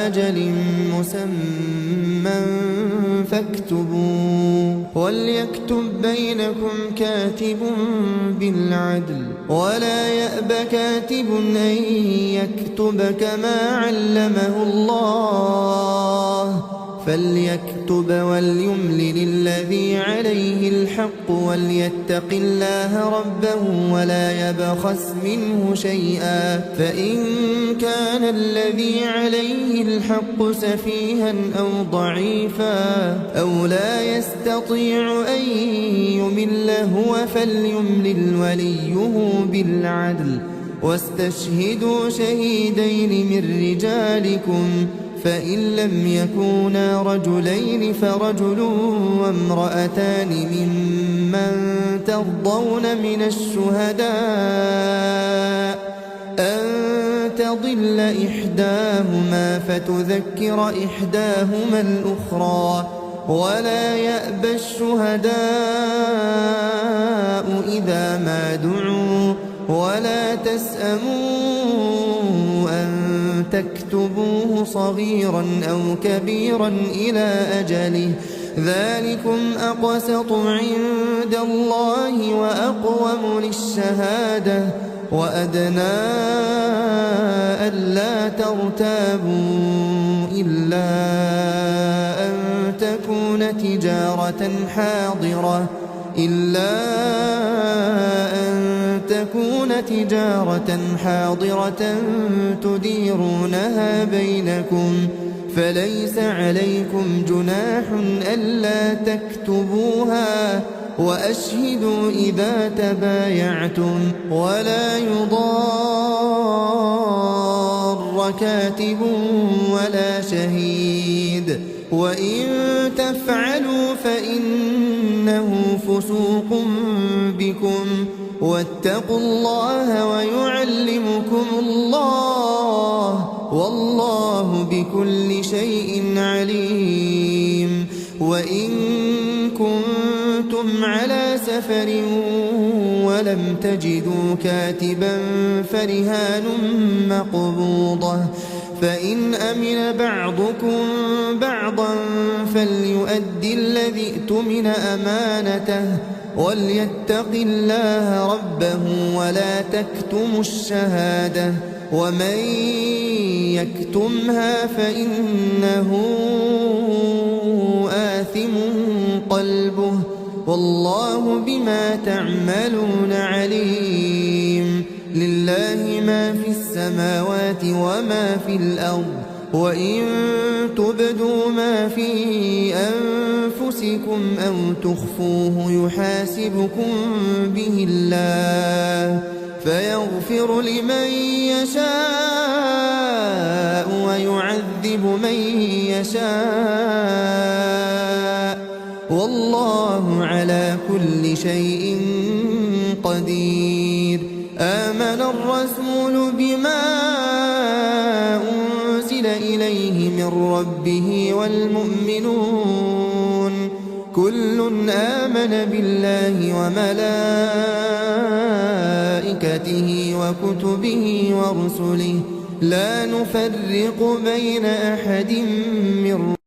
أجل مسمى فاكتبوه وليكتب بينكم كاتب بالعدل ولا يأب كاتب أن يكتب كما علمه الله فليكتب وليملل الذي عليه الحق وليتق الله ربه ولا يبخس منه شيئا فإن كان الذي عليه الحق سفيها أو ضعيفا أو لا يستطيع أن يمل هو فليملل وليه بالعدل واستشهدوا شهيدين من رجالكم فإن لم يكونا رجلين فرجل وامرأتان ممن ترضون من الشهداء أن تضل إحداهما فتذكر إحداهما الأخرى ولا يأبى الشهداء إذا ما دعوا ولا تسأموا أن تكتبوه صغيرا أو كبيرا إلى أجله ذلكم أقسط عند الله وأقوم للشهادة وأدنى ألا ترتابوا إلا أن تكون تجارة حاضرة تديرونها بينكم فليس عليكم جناح ألا تكتبوها وأشهدوا إذا تبايعتم ولا يضار كاتب ولا شهيد وإن تفعلوا فإنه فسوق بكم واتقوا الله ويعلمكم الله والله بكل شيء عليم وإن كنتم على سفر ولم تجدوا كاتبا فرهان مقبوضة فإن أمن بعضكم بعضا فليؤدي الذي اؤتمن أمانته وليتق الله ربه ولا تكتموا الشهادة ومن يكتمها فإنه آثم قلبه والله بما تعملون عليم لله ما في السماوات وما في الأرض وإن تبدوا ما في أنفسكم أو تخفوه يحاسبكم به الله فيغفر لمن يشاء ويعذب من يشاء والله على كل شيء قدير. آمن الرسول بما أنزل إليه من ربه والمؤمنون كل آمن بالله وملائكته وكتبه ورسله لا نفرق بين أحد من